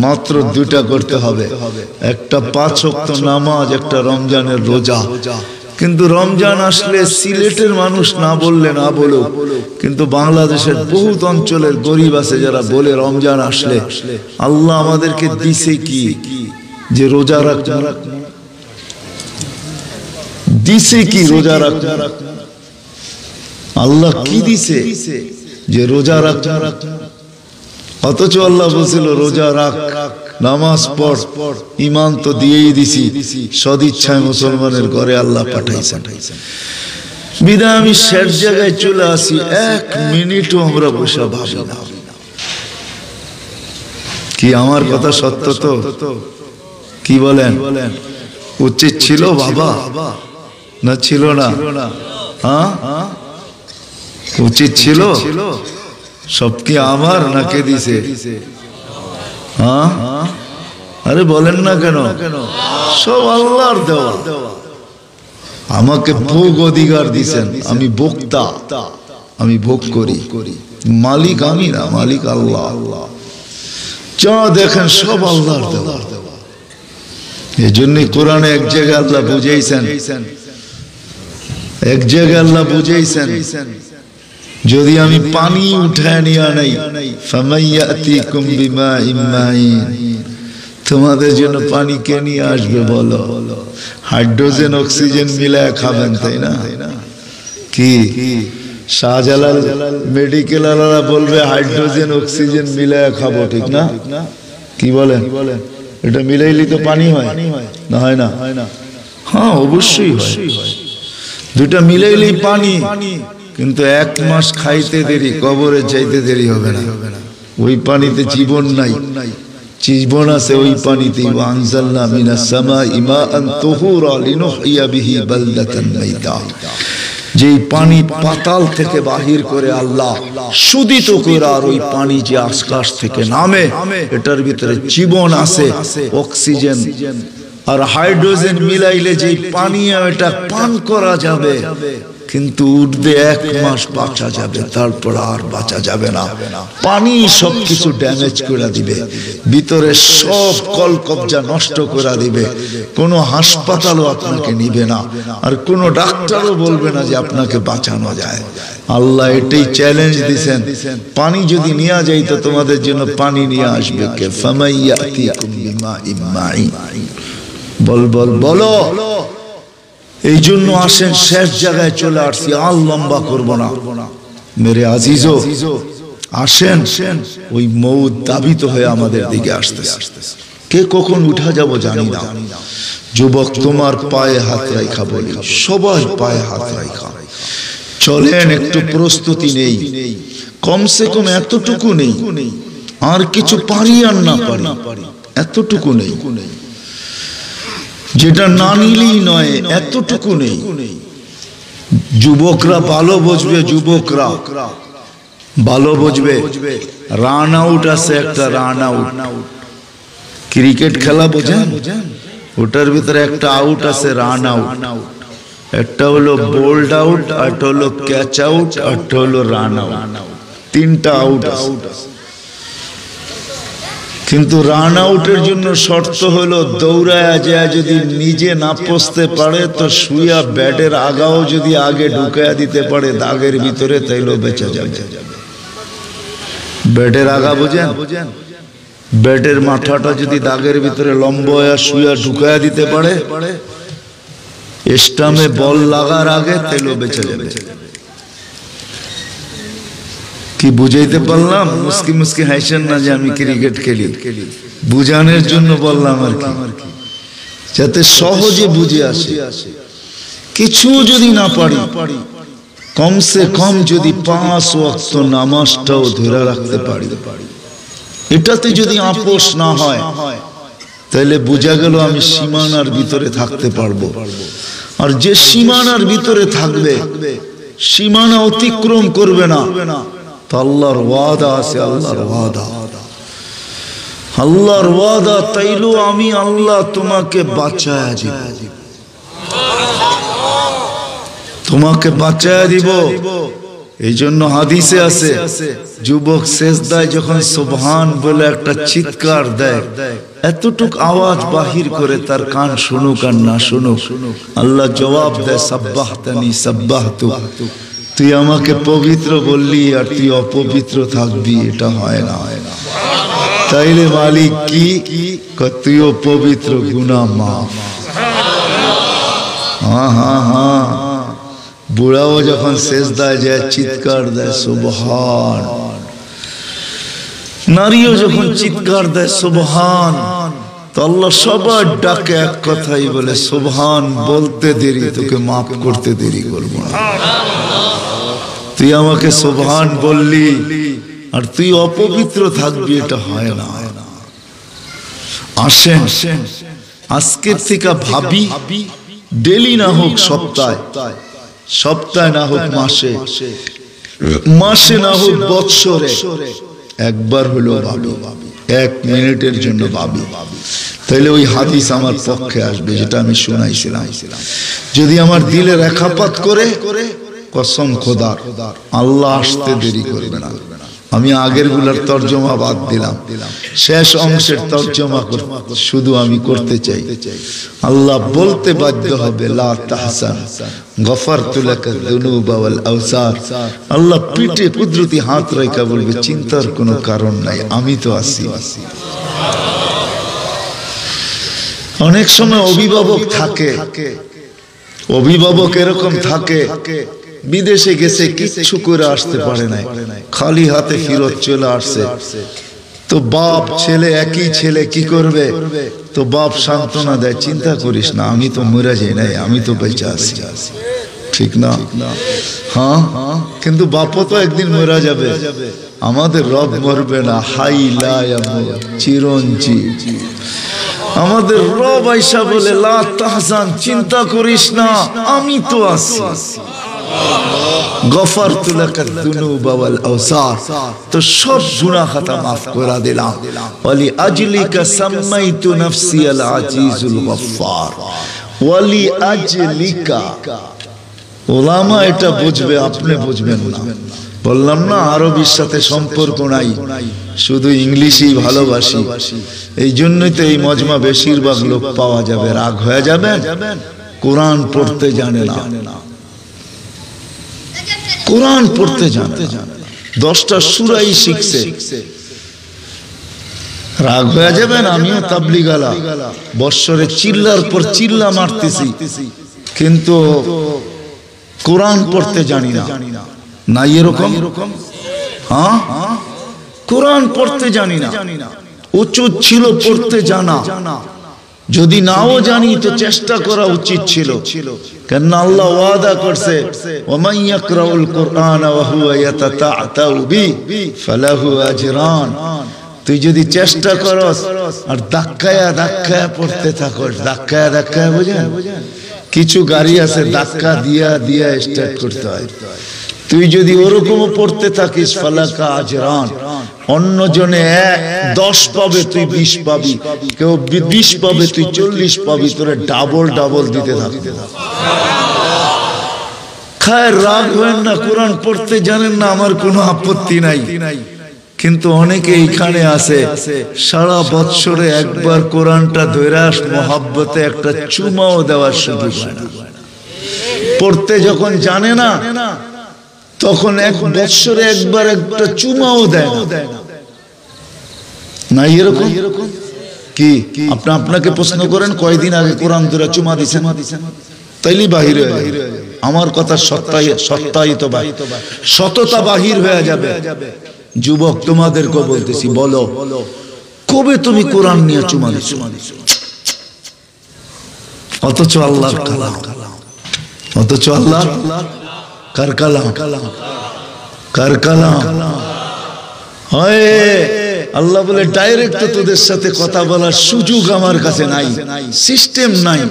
মাত্র দুইটা করতে হবে, একটা 5 ওয়াক্ত নামাজ, একটা রমজানের রোজা। কিন্তু রমজান আসলে সিলেটের মানুষ না বললে না বলো, কিন্তু বাংলাদেশের বহুত অঞ্চলের গরিব আছে যারা বলে রমজান আসলে আল্লাহ আমাদেরকে দিছে কি যে রোজা রাখতে, দিছে কি রোজা রাখতে, আল্লাহ কি দিছে যে রোজা রাখতে। অথচ আল্লাহ বলছিল রোজা রাখ, নামাজ পড়, ঈমান তো দিয়েই দিছি, সদিচ্ছায় মুসলমানের ঘরে আল্লাহ পাঠাইছেন। বিদায় আমি শেষ জায়গায় চলে আসি, 1 মিনিটও আমরা বসে ভাবি না। কি আমার কথা সত্য তো? কি বলেন? উচিত ছিল বাবা না ছিল না? হ্যাঁ, উচিত ছিল। সব কি আমার না কে দিছে? হ্যাঁ, আরে বলেন না কেন? সব আল্লাহর দেওয়া। আমাকে ভোগ অধিকার দিছেন, আমি ভোক্তা, আমি ভোগ করি। মালিক আমি না, মালিক আল্লাহ। যা দেখেন সব আল্লাহর দেওয়া। এই জন্যই কোরআনে এক জায়গায় আল্লাহ বুঝাইছেন, এক জায়গায় আল্লাহ বুঝাইছেন যদি আমি পানি উঠায় নিয়ে নাই, ফামাইয়াতিকুম বিমাইন মাইন, তোমাদের জন্য পানি কে নিয়ে আসবে বলো? হাইড্রোজেন অক্সিজেন মিলায় খাবেন, তাই না? কি শাহজালাল মেডিকেল ওয়ালারা বলবে হাইড্রোজেন অক্সিজেন মিলায় খাবো, ঠিক না? কি বলেন? এটা মিলাইলি তো পানি হয় না, হয় না? হ্যাঁ, অবশ্যই হয়। দুটা মিলাইলেই পানি। কিন্তু 1 মাস খাইতে দেরি, কবরে যাইতে দেরি হবে না। ওই পানিতে জীবন নাই, জীবন আছে ওই পানিতে। ওয়ানজালনা মিনাস সামাই মাআন তুহুরা লিনুহইয়া বিহি বালদাতান মাইতা। যেই পানি পাতাল থেকে বাহির করে আল্লাহ শুধিত করে, আর ওই পানি যে আকাশ থেকে নামে, এটার ভিতরে জীবন আছে, অক্সিজেন আর হাইড্রোজেন মিলাইলে যেই পানি এটা পান করা যাবে, কিন্তু উঠবে 1 মাস বাঁচা যাবে, তারপর আর বাঁচা যাবে না। পানি সবকিছু ড্যামেজ করে দিবে, ভিতরে সব কল কবজা নষ্ট করে দিবে। কোনো হাসপাতালও আপনাকে নিবে না, আর কোনো ডাক্তারও বলবে না যে আপনাকে বাঁচানো যায়। আল্লাহ এটাই চ্যালেঞ্জ দিছেন, পানি যদি নিয়ে যাই তো তোমাদের জন্য পানি নিয়ে আসবে কে? ফামাইয়াতিকুম বিমাইন মাইন। বল বল বলো। এই জন্য আসেন, শেষ জায়গায় চলে আসছি, আর লম্বা করবো না। মেরে আজিজো, আসেন, ওই মৌত দাবিত হয়ে আমাদের দিকে আসতেছে। কে কখন উঠা যাব জানি না। যুবক, তোমার পায়ে হাত রাখা বলি, সবাই পায়ে হাত রাখা চলেন। একটু প্রস্তুতি নেই, কমসে কম এতটুকু নেই, আর কিছু পারি আর না পারি, এতটুকু নেই। যেটা না নিলেই নয়, এতটুকু নেই। যুবকরা ভালো বুঝবে, যুবকরা ভালো বুঝবে। রান আউট আছে একটা, রান আউট। ক্রিকেট খেলা বোঝেন? ওটার ভিতরে একটা আউট আছে, রান আউট। একটা হলো বোল্ড আউট, একটা হলো ক্যাচ আউট, একটা হলো রান আউট। 3টা আউট আছে। কিন্তু রান আউটের জন্য শর্ত হলো দৌড়ায় যায় যদি নিজে না পৌঁছতে পারে, তো শুয়া ব্যাটের আগাও যদি আগে ঢুকায়া দিতে পারে দাগের ভিতরে, তাইলেও বেঁচে যাবে। ব্যাটের আগা বোঝেন? ব্যাটের মাথাটা যদি দাগের ভিতরে লম্বা হয়ে শুয়া ঢুকায়া দিতে পারে, স্টাম্পে বল লাগার আগে, তাইলেও বেঁচে যাবে। কি বুঝাইতে পারলাম? মুস্কি মুস্কি হাসেন না যে আমি ক্রিকেট খেলি, বুঝানোর জন্য বললাম আর কি, যাতে সহজে বুঝে আসে। কিছু যদি না পারি, কমসে কম যদি 5 ওয়াক্ত নামাজটাও ধরে রাখতে পারি, এটাতে যদি আপোষ না হয়, তাহলে বোঝা গেল আমি সীমানার ভিতরে থাকতে পারবো। আর যে সীমানার ভিতরে থাকবে, সীমানা অতিক্রম করবে না, তো আল্লাহর ওয়াদা আছে, আল্লাহর ওয়াদা, আল্লাহর ওয়াদা। তাইলো আমি আল্লাহ তোমাকে বাঁচায়া দিব, তোমাকে বাঁচায়া দিব। এই জন্য হাদিসে আছে, যুবক সেজদায় যখন সুবহান বলে একটা চিৎকার দেয়, এতটুক আওয়াজ বাহির করে তার কান শুনুক আর না শুনুক, আল্লাহ জবাব দেয়, সাব্বাহতানি সাব্বাহতু, তুই আমাকে পবিত্র বললি আর তুই অপবিত্র থাকবি, এটা হয় না। তাইলে মালিক কি, তুইও পবিত্র, গুনাহ মাফ। হ্যাঁ হ্যাঁ হ্যাঁ, বুড়াও যখন সেজদায় যায় চিৎকার দেয় সুবহান, নারীও যখন চিৎকার দেয় সুবহান, তো আল্লাহ সবার ডাকে এক কথাই বলে, সুবহান বলতে দেরি, তোকে মাফ করতে দেরি করবো না। তুই আমাকে সুবহান বললি আর তুই অপবিত্র থাকবি, এটা হয় না। আসেন আজকের থেকে ভাবি, ডেলি না হোক সপ্তাহে, সপ্তাহে না হোক মাসে, মাসে না হোক বৎসরে, একবার হলো ভাবি, 1 মিনিটের জন্য ভাবি, তাইলে ওই হাদিস আমার পক্ষে আসবে যেটা আমি শুনাইছিলাম। যদি আমার দিলে রেখাপাত করে, কসম খোদার, আল্লাহ আসতে দেরি করবে না। আমি আগের গুলার তর্জমা বাদ দিলাম, শেষ অংশের তর্জমা শুধু আমি করতে চাই। আল্লাহ বলতে বাধ্য হবে, লা তাহসান গফারতু লাকা যুনুবা ওয়াল আওসার। আল্লাহ পিঠে কুদরতি হাত রেখে বলবে, চিন্তার কোনো কারণ নাই, আমি তো আছি। অনেক সময় অভিভাবক থাকে, অভিভাবক এরকম থাকে, বিদেশে গেছে, কিচ্ছু করে আসতে পারে নাই, খালি হাতে ফিরত চলে আসছে। তো বাপ ছেলে, একই ছেলে, কি করবে? তো বাপ সান্ত্বনা দেয়, চিন্তা করিস না, আমি তো মরে যাই নাই, আমি তো বেঁচে আছি, ঠিক না? হ্যাঁ, কিন্তু বাপও তো একদিন মরে যাবে। আমাদের রব মরবে না, হাই লা ইয়ামুত, চিরঞ্জীব। আমাদের রব আয়েশা বলে, লা তাহজান, চিন্তা করিস না, আমি তো আছি। গফারতু লাকা যুনুবা ওয়াল আওসার, তো সব গুনাহ খাতা মাফ করে দিলাম। ওয়ালি আজলিকা সাম্মাইতু নাফসি আল আজিজুল গফফার, ওয়ালি আজলিকা। ওলামা এটা বুঝবে, আপনি বুঝবেন না। বললাম না আরবির সাথে সম্পর্ক নাই, শুধু ইংলিশই ভালোবাসি। এই জন্যই তো এই মজমা বেশিরভাগ লোক পাওয়া যাবে, রাগ হয়ে যাবেন, কোরআন পড়তে জানে না, কোরআন পড়তে জানে না, 10টা সূরাই শিখছে, রাগ হয়ে যাবেন। আমিও তাবলীগালা, বৎসরে চিল্লার পর চিল্লা মারতেছি, কিন্তু কোরআন পড়তে জানি না। না এরকম? হ্যাঁ, কোরআন পড়তে জানি না। উচিত ছিল পড়তে জানা, যদি নাও জানি তো চেষ্টা করা উচিত ছিল। কেন আল্লাহ ওয়াদা করছে, ওমান ইয়াকরাউল কুরআন ওয়া হুয়া ইয়াতাতাউ বি ফালাহু আজরান। তুই যদি চেষ্টা করস আর ধাক্কায়া ধাক্কায়া পড়তে থাকস, ধাক্কায়া ধাক্কায়া, বুঝেন? কিছু গাড়ি আছে ধাক্কা দিয়া দিয়া স্টার্ট করতে হয়। তুই যদি ওরকম পড়তে থাকিস, ফালাকা আজরান, অন্যজনে 10 পাবে, তুই 20 পাবি, কেউ 20 পাবে, তুই 40 পাবি, তোরে ডাবল ডাবল দিতে থাকতে। খায় রাগ হয় না, কোরআন পড়তে জানেন না, আমার কোনো আপত্তি নাই, কিন্তু অনেকে এইখানে আছে সারা বৎসরে একবার কোরআনটা ধৈরাস মহাব্বতে একটা চুমাও দেওয়ার সুযোগ হয় না। পড়তে যখন জানে না, তখন এক বৎসরে একবার একটা চুমাও দেয় না। এরকম কি আপনাকে প্রশ্ন করেন, কয়দিন আগে কোরআন ধরে চুমা দিছেন? তাইলে বাহির হয়ে যাবে। আমার কথা সত্যায়িত, সততা বাহির হয়ে যাবে। যুবক তোমাদেরকে বলতেছি, বলো কবে তুমি কোরআন নিয়ে চুমা দিছো? অথচ আল্লাহর কালাম, অথচ আল্লাহ কার কালাম, কার কালাম? হয় আল্লাহ বলে ডাইরেক্ট তো তোদের সাথে কথা বলার সুযোগ আমার কাছে নাই, সিস্টেম নাই।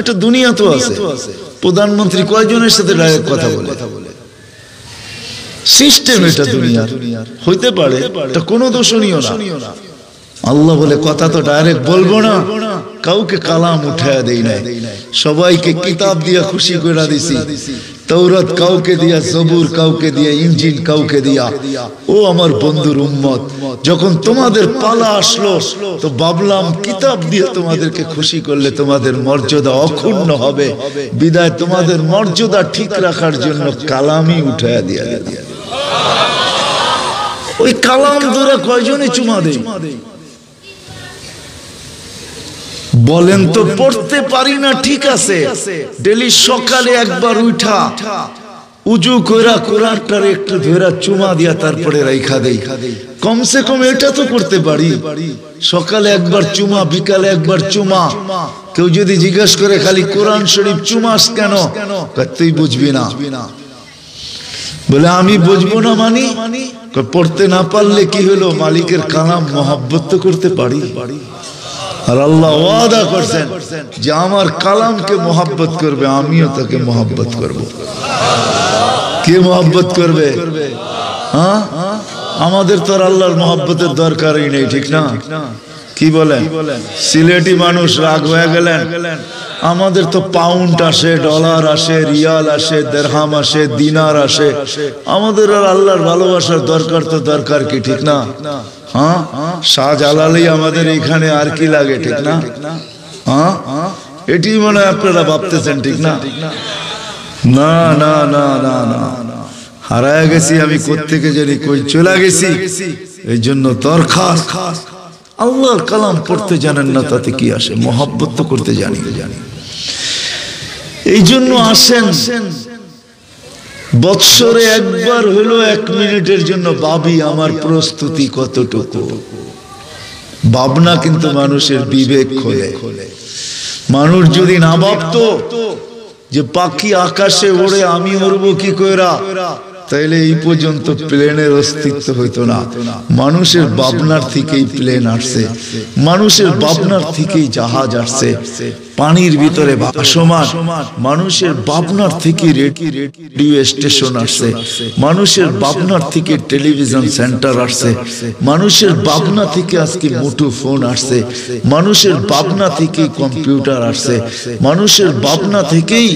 এটা দুনিয়া তো আছে, প্রধানমন্ত্রী কয়জনের সাথে ডাইরেক্ট কথা বলে? সিস্টেম এটা দুনিয়ার, হইতে পারে, এটা কোনো দোষণীয় না। আল্লাহ বলে কথা তো ডাইরেক্ট বলবো না, কাউকে কালাম উঠায়া দেই নাই, সবাইকে কিতাব দিয়া খুশি করে দিছি। তাওরাত কাউকে দিয়া, জবুর কাউকে দিয়া, ইনজিল কাউকে দিয়া। ও আমার বন্ধুর উম্মত, যখন তোমাদের পালা আসলো তো ভাবলাম কিতাব দিয়ে তোমাদেরকে খুশি করলে তোমাদের মর্যাদা অক্ষুণ্ণ হবে, বিদায় তোমাদের মর্যাদা ঠিক রাখার জন্য কালামই উঠায়া দিয়া। ওই কালাম ধরে কয়জনে চুমা দেয় বলেন তো? পড়তে পারি না, ঠিক আছে, ডেলি সকালে একবার উঠা উজু কইরা কোরআনটার একটু ধরে চুমা দিয়া তারপরে রাইখা দেই। কমসে কম এটা তো করতে পারি, সকালে একবার চুমা, বিকালে একবার চুমা। কেউ যদি জিজ্ঞেস করে খালি কোরআন শরীফ চুমাস কেন, তুই বুঝবি না। বলে আমি বুঝবো না মানি? পড়তে না পারলে কি হলো, মালিকের কালাম মহব্বত তো করতে পারি। আর আল্লাহ ওয়াদা করছেন যে আমার কালামকে মহব্বত করবে, আমিও তাকে মহব্বত করব। কে মহব্বত করবে? হ্যাঁ, আমাদের তো আর আল্লাহর মহব্বতের দরকারই নেই, ঠিক না? কি বলেন? সিলেটি মানুষ রাগ হয়ে গেলেন, আমাদের তো পাউন্ড আসে, ডলার আসে, রিয়াল আসে, দিরহাম আসে, দিনার আসে, আমাদের আর আল্লাহর ভালোবাসার দরকার তো দরকার কি, ঠিক না? হ্যাঁ, শাহজালালি আমাদের এখানে আর কি লাগে, ঠিক না? হ্যাঁ, এটি মনে হয় আপনারা ভাবতেছেন, ঠিক না? না না না না না, হারায় গেছি আমি, কোত্থেকে জানি কই চলে গেছি। এই জন্য দরখাস্ত, আল্লাহর কালাম পড়তে জানেন না তাতে কি আসে, মহব্বত তো করতে জানি। এই জন্য আসেন, বৎসরে একবার হলো 1 মিনিটের জন্য ভাবি আমার প্রস্তুতি কতটুকু। ভাবনা কিন্তু মানুষের বিবেক খোলে। মানুষ যদি না ভাবতো যে পাখি আকাশে ওড়ে, আমি উড়বো কি কইরা, তাইলে এই পর্যন্ত প্লেনের অস্তিত্ব হইতো না। মানুষের ভাবনার থেকেই প্লেন আসছে, মানুষের ভাবনার থেকেই জাহাজ আসছে, পানির ভিতরে ভাসমান মানুষের ভাবনার থেকে রেডিও স্টেশন আসছে, মানুষের ভাবনার থেকে টেলিভিশন সেন্টার আসছে, মানুষের ভাবনা থেকে আজকে মুঠো ফোন আসছে, মানুষের ভাবনা থেকেই কম্পিউটার আসছে, মানুষের ভাবনা থেকেই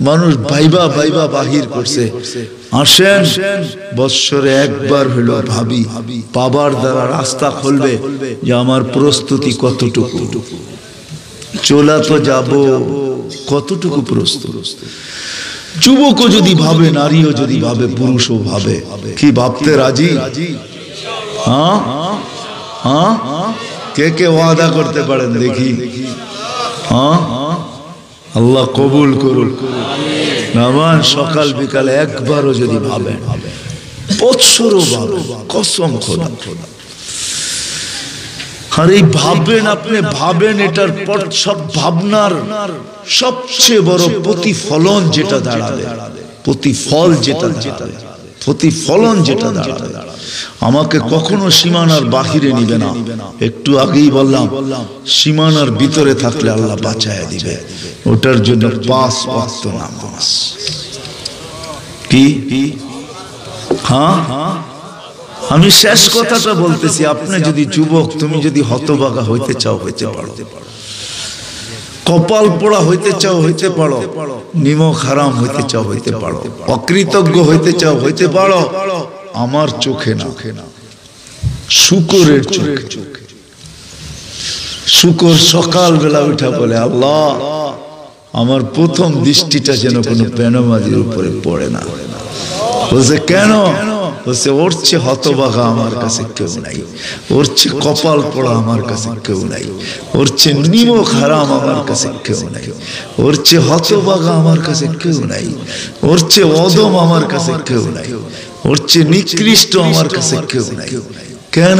মানুষ ভাইবা বাহির করছে। আসেন, বৎসরে একবার হলো ভাবি, পাবার দ্বারা রাস্তা খুলবে যে আমার প্রস্তুতি কতটুকু, চলা তো যাব, কতটুকু প্রস্তুত। যুবকও যদি ভাবে, নারীও যদি ভাবে, পুরুষও ভাবে, কি ভাবতে রাজি? হ্যাঁ হ্যাঁ, কে কে ওয়াদা করতে পারেন দেখি? হ্যাঁ, আল্লাহ কবুল করুন। নামান সকাল বিকালে একবারও যদি ভাবেন, বৎসরও ভাবেন, কসম খোদা। আর এই ভাববেন, আপনি ভাবেন, এটার পর সব ভাবনার সবচেয়ে বড় প্রতিফলন যেটা দাঁড়াবে, প্রতিফল যেটা দাঁড়াবে, প্রতিফলন যেটা দাঁড়াবে, আমাকে কখনো সীমানার বাহিরে নিবে না। একটু আগেই বললাম, সীমানার ভিতরে থাকলে আল্লাহ বাঁচায় দিবে। ওটার জন্য 5 ওয়াক্ত নামাজ। কি? হ্যাঁ, আমি শেষ কথাটা বলতেছি, আপনি যদি যুবক, তুমি যদি হতভাগা হইতে চাও, হইতে পারো, কপাল পোড়া হইতে চাও, হইতে পারো, নিমক হারাম হইতে চাও, হইতে পারো, অকৃতজ্ঞ হইতে চাও, হইতে পারো, আমার চোখে না, শুকরের চোখে। শুকর সকাল বেলা উঠা বলে, আল্লাহ আমার প্রথম দৃষ্টিটা যেন কোনো বেনামাজির উপরে পড়ে না। বলছে কেন? বলছে ওর চেয়ে হতভাগা আমার কাছে কেউ নাই, ওর চেয়ে কপাল পোড়া আমার কাছে কেউ নাই, ওর চেয়ে নিমক হারাম আমার কাছে কেউ নাই, ওর চেয়ে হতভাগা আমার কাছে কেউ নাই, ওর চেয়ে অদম আমার কাছে কেউ নাই, ওর চেয়ে নিকৃষ্ট আমার কাছে কেউ নাই। কেন?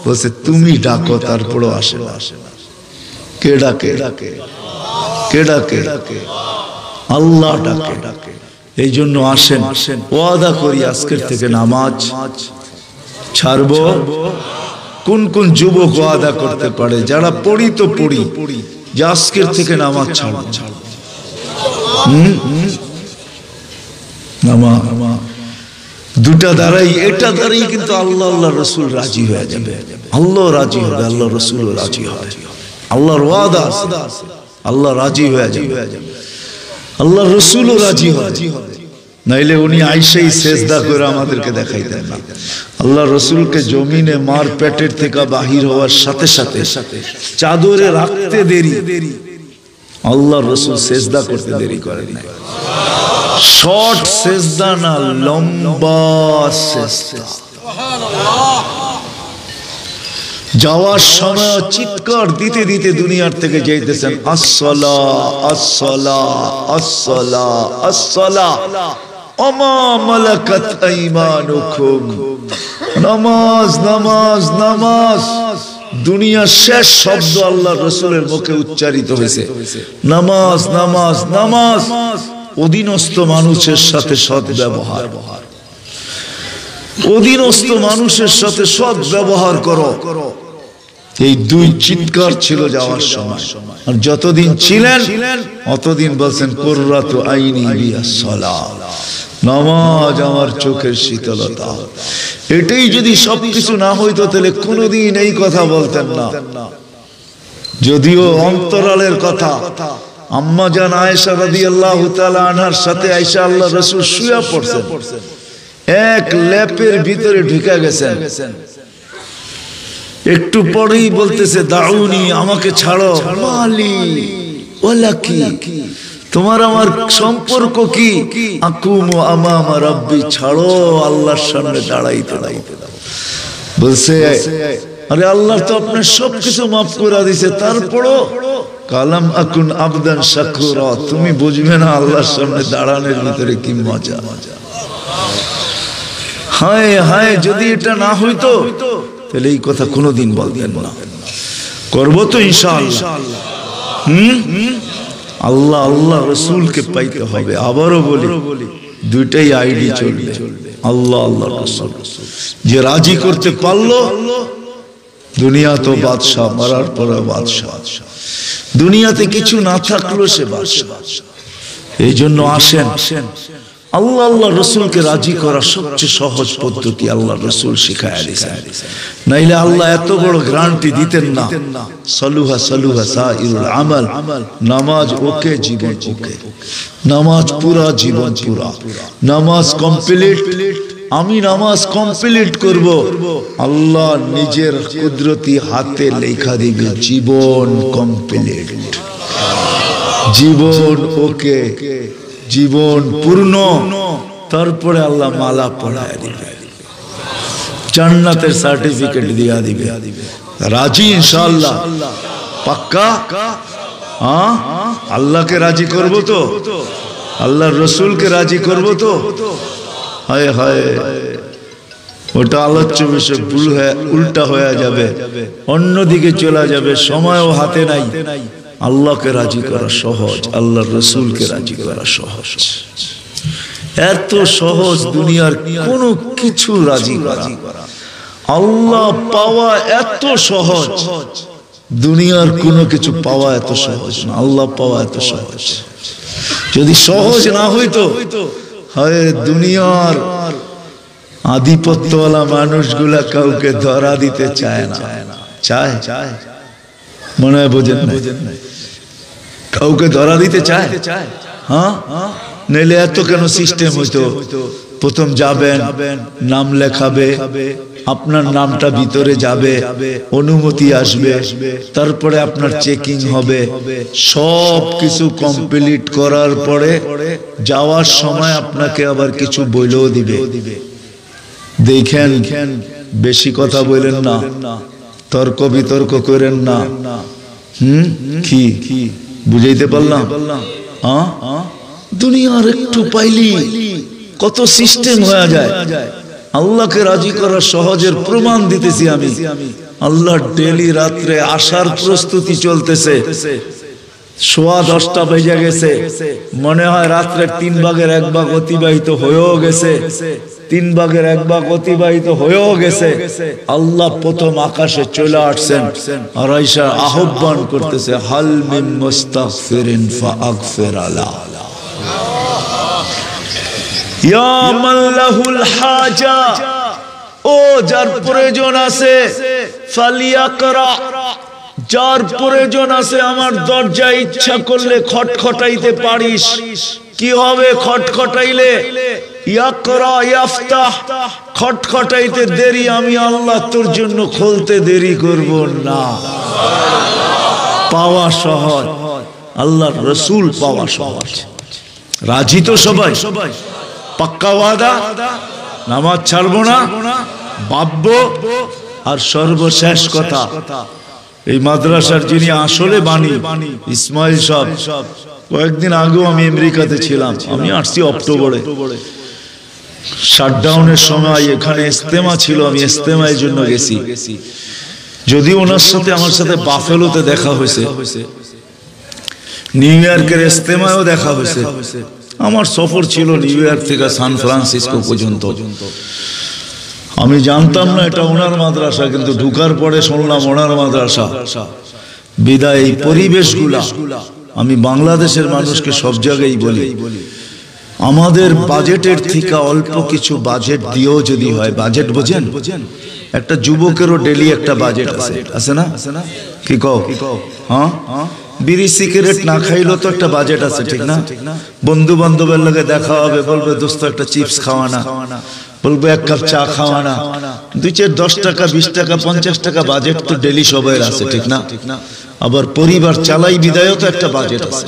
বলছে তুমি ডাকো, তারপরও আসে না। কে ডাকে? কে ডাকে? আল্লাহ ডাকে। এই জন্য আসেন, ওয়াদা করি আজকের থেকে নামাজ ছাড়বো কোন কোন যুবক ওয়াদা করতে পারে যারা পড়ি তো পড়ি যে আজকের থেকে নামাজ ছাড়ব? দুটা দ্বারাই, এটা দ্বারাই কিন্তু আল্লাহ আল্লাহ রসুল রাজি হয়ে যাবে। আল্লাহ রাজি হবে, আল্লাহ রসুল রাজি হবে, আল্লাহর ওয়াদা আছে, আল্লাহ রাজি হয়ে যাবে, আল্লাহ রসুলও রাজি হবে। নাইলে উনি আইসাই সেজদা করে আমাদেরকে দেখাইতেন না। আল্লাহ রসুলকে জমিনে মার পেটের থেকে বাহির হওয়ার সাথে সাথে চাদরে রাখতে দেরি, আল্লাহ রসুল সেজদা করতে দেরি করেন না। শর্ট সেজদা না, লম্বা সেজদা। যাওয়ার সময় চিৎকার দিতে দিতে দুনিয়ার থেকে যাইতেছেন, আসসালা আসসালা আসসালা আসসালা ওমা মালাকাত আইমানুকুম, নামাজ নামাজ নামাজ। দুনিয়ার শেষ শব্দ আল্লাহ রসুলের মুখে উচ্চারিত হয়েছে, নামাজ নামাজ নামাজ। অধীনস্থ মানুষের সাথে সৎ ব্যবহার, অধীনস্থ মানুষের সাথে সৎ ব্যবহার করো। এই দুই চিৎকার ছিল যাওয়ার সময়। আর যতদিন ছিলেন অতদিন বলছেন কুররাতু আইনি বিয়াস সালাহ, নামাজ আমার চোখের শীতলতা। এটাই যদি সবকিছু না হইতো তাহলে কোনোদিন এই কথা বলতেন না। যদিও অন্তরালের কথা, আম্মা জান আয়েশা রাদিয়াল্লাহু তাআলা আনহার সাথে আয়েশা আল্লাহ রাসূল শুয়ে পড়ছেন, এক লেপের ভিতরে ঢুকে গেছেন। একটু পরেই বলতেছে, দাউনি, আমাকে ছাড়ো, মালি ওয়ালাকি, তোমার আমার সম্পর্ক কি? আকুমু আমামা রাব্বি, ছাড়ো, আল্লাহর সামনে দাঁড়াইতে দাও। বলছে, আরে আল্লাহ তো আপনার সবকিছু মাফ করে দিয়েছে, তারপরও কালাম আকুন আবদান শাকুরা, তুমি বুঝবে না আল্লাহর সামনে দাঁড়ানোর ভিতরে কি মজা। হায় হায়, যদি এটা না হইতো তাহলে এই কথা কোনোদিন বলতেন না। করবো তো ইনশাআল্লাহ। আল্লাহ আল্লাহ রসুলকে পাইতে হবে। আবারও বলি, দুইটাই আইডি চলবে, আল্লাহ আল্লাহ রসুল। যে রাজি করতে পারলো, দুনিয়া তো বাদশাহ, মরার পরে বাদশাহ। দুনিয়াতে কিছু না থাকলো সে বাদশাহ। এই জন্য আসেন, আল্লাহ আল্লাহ রসুলকে রাজি করা সবচেয়ে সহজ পদ্ধতি আল্লাহ রসুল শিখায়া দিয়েছেন। নাইলে আল্লাহ এত বড় গ্যারান্টি দিতেন না, সালুহা সালুহা সাইরুল আমাল, নামাজ ওকে, জীবন ওকে, নামাজ পুরা, জীবন পুরা, নামাজ কমপ্লিট। আমি নামাজ কমপ্লিট করব, আল্লাহ নিজের কুদরতি হাতে লেখা দিবে জীবন কমপ্লিট, জীবন ওকে, জীবন পূর্ণ। তারপরে আল্লাহ মালা পড়ায় দিবে, জান্নাতের সার্টিফিকেট দিয়া দিবে। রাজি ইনশাআল্লাহ? পাক্কা? হ্যাঁ, আল্লাহকে রাজি করব তো, আল্লাহর রসুলকে রাজি করব তো। হায় হায়, ওটা আলোচ্য বিষয় ভুল হয়ে উল্টা হয়ে যাবে, অন্যদিকে চলে যাবে, সময়ও হাতে নাই। আল্লাহকে রাজি করা সহজ, আল্লাহর রসুলকে রাজি করা সহজ। এত সহজ দুনিয়ার কোনো কিছু রাজি করা, আল্লাহ পাওয়া এত সহজ, দুনিয়ার কোনো কিছু পাওয়া এত সহজ না, আল্লাহ পাওয়া এত সহজ। যদি সহজ না হইতো, হয় দুনিয়ার আধিপত্যওয়ালা মানুষগুলা কাউকে ধরা দিতে চায় না। চায়? মনে হয় বোঝেন না, কাউকে ধরা দিতে চায়? হ্যাঁ, নইলে এত কেন সিস্টেম হইতো? প্রথম যাবেন, নাম লেখাবে, আপনার নামটা ভিতরে যাবে, অনুমতি আসবে, তারপরে আপনার চেকিং হবে, সব কিছু কমপ্লিট করার পরে যাওয়ার সময় আপনাকে আবার কিছু বইলেও দিবে। দেখেন, বেশি কথা বলেন না, তর্ক বিতর্ক করেন না। কি বুঝাইতে পারলাম? দুনিয়ার একটু পাইলি কত সিস্টেম হয়ে যায়। আল্লাহকে রাজি করা সহজের প্রমাণ দিতেছি আমি। আল্লাহ ডেলি রাত্রে আসার প্রস্তুতি চলতেছে, 10:15 বেজে গেছে, মনে হয় রাত্রে 3 ভাগের 1 ভাগ অতিবাহিত হয়েও গেছে, 3 ভাগের 1 ভাগ অতিবাহিত হয়েও গেছে, আল্লাহ প্রথম আকাশে চলে আসছেন আর আয়েশা আহ্বান করতেছে, হাল মিন মুস্তাগফিরিন ফাগফির আলা, ইয়া মান লাহুল হাজা, ও যার প্রয়োজন আছে, ফালিয়াকরা, যার প্রয়োজন আছে আমার দরজায় ইচ্ছা করলে খটখটাইতে পারিস। কি হবে খটখটাইলে? ইয়াকরা ইয়াফতাহ, খটখটাইতে দেরি, আমি আল্লাহ তোর জন্য খুলতে দেরি করব না। পাওয়া সহজ, আল্লাহর রাসূল পাওয়া সহজ। রাজি তো সবাই? পাক্কা ওয়াদা, নামাজ ছাড়বো না, ভাববো। আর সর্বশেষ কথা, এই মাদ্রাসার যিনি আসলে বাণী ইসমাইল সাহেব, কয়েকদিন আগেও আমি আমেরিকাতে ছিলাম, আমি আসছি অক্টোবরে, শাটডাউনের সময় এখানে ইস্তেমা ছিল, আমি ইস্তেমার জন্য গেছি। যদিও ওনার সাথে আমার সাথে বাফেলোতে দেখা হয়েছে, নিউ ইয়র্কের ইস্তেমায়ও দেখা হয়েছে। আমার সফর ছিল নিউ ইয়র্ক থেকে সান ফ্রান্সিসকো পর্যন্ত। আমি জানতাম না এটা ওনার মাদ্রাসা, কিন্তু ঢুকার পরে শুনলাম ওনার মাদ্রাসা। বিদায় এই পরিবেশগুলা, আমি বাংলাদেশের মানুষকে সব জায়গায় বলি, আমাদের বাজেটের থেকে অল্প কিছু বাজেট দিয়েও যদি হয়, বাজেট বোঝেন, একটা যুবকেরও ডেলি একটা বাজেট আছে, আছে না? কি কও? হ্যাঁ, বিড়ি সিগারেট না খাইলেও তো একটা বাজেট আছে, ঠিক না? বন্ধু বান্ধবের লগে দেখা হবে, বলবে দোস্ত একটা চিপস খাওয়ানা, বলবো 1 কাপ চা খাওয়ানা, 2-4 10 টাকা 20 টাকা 50 টাকা বাজেট তো ডেলি সবাই আছে, ঠিক না? আবার পরিবার চালাই বিদায়ও তো একটা বাজেট আছে।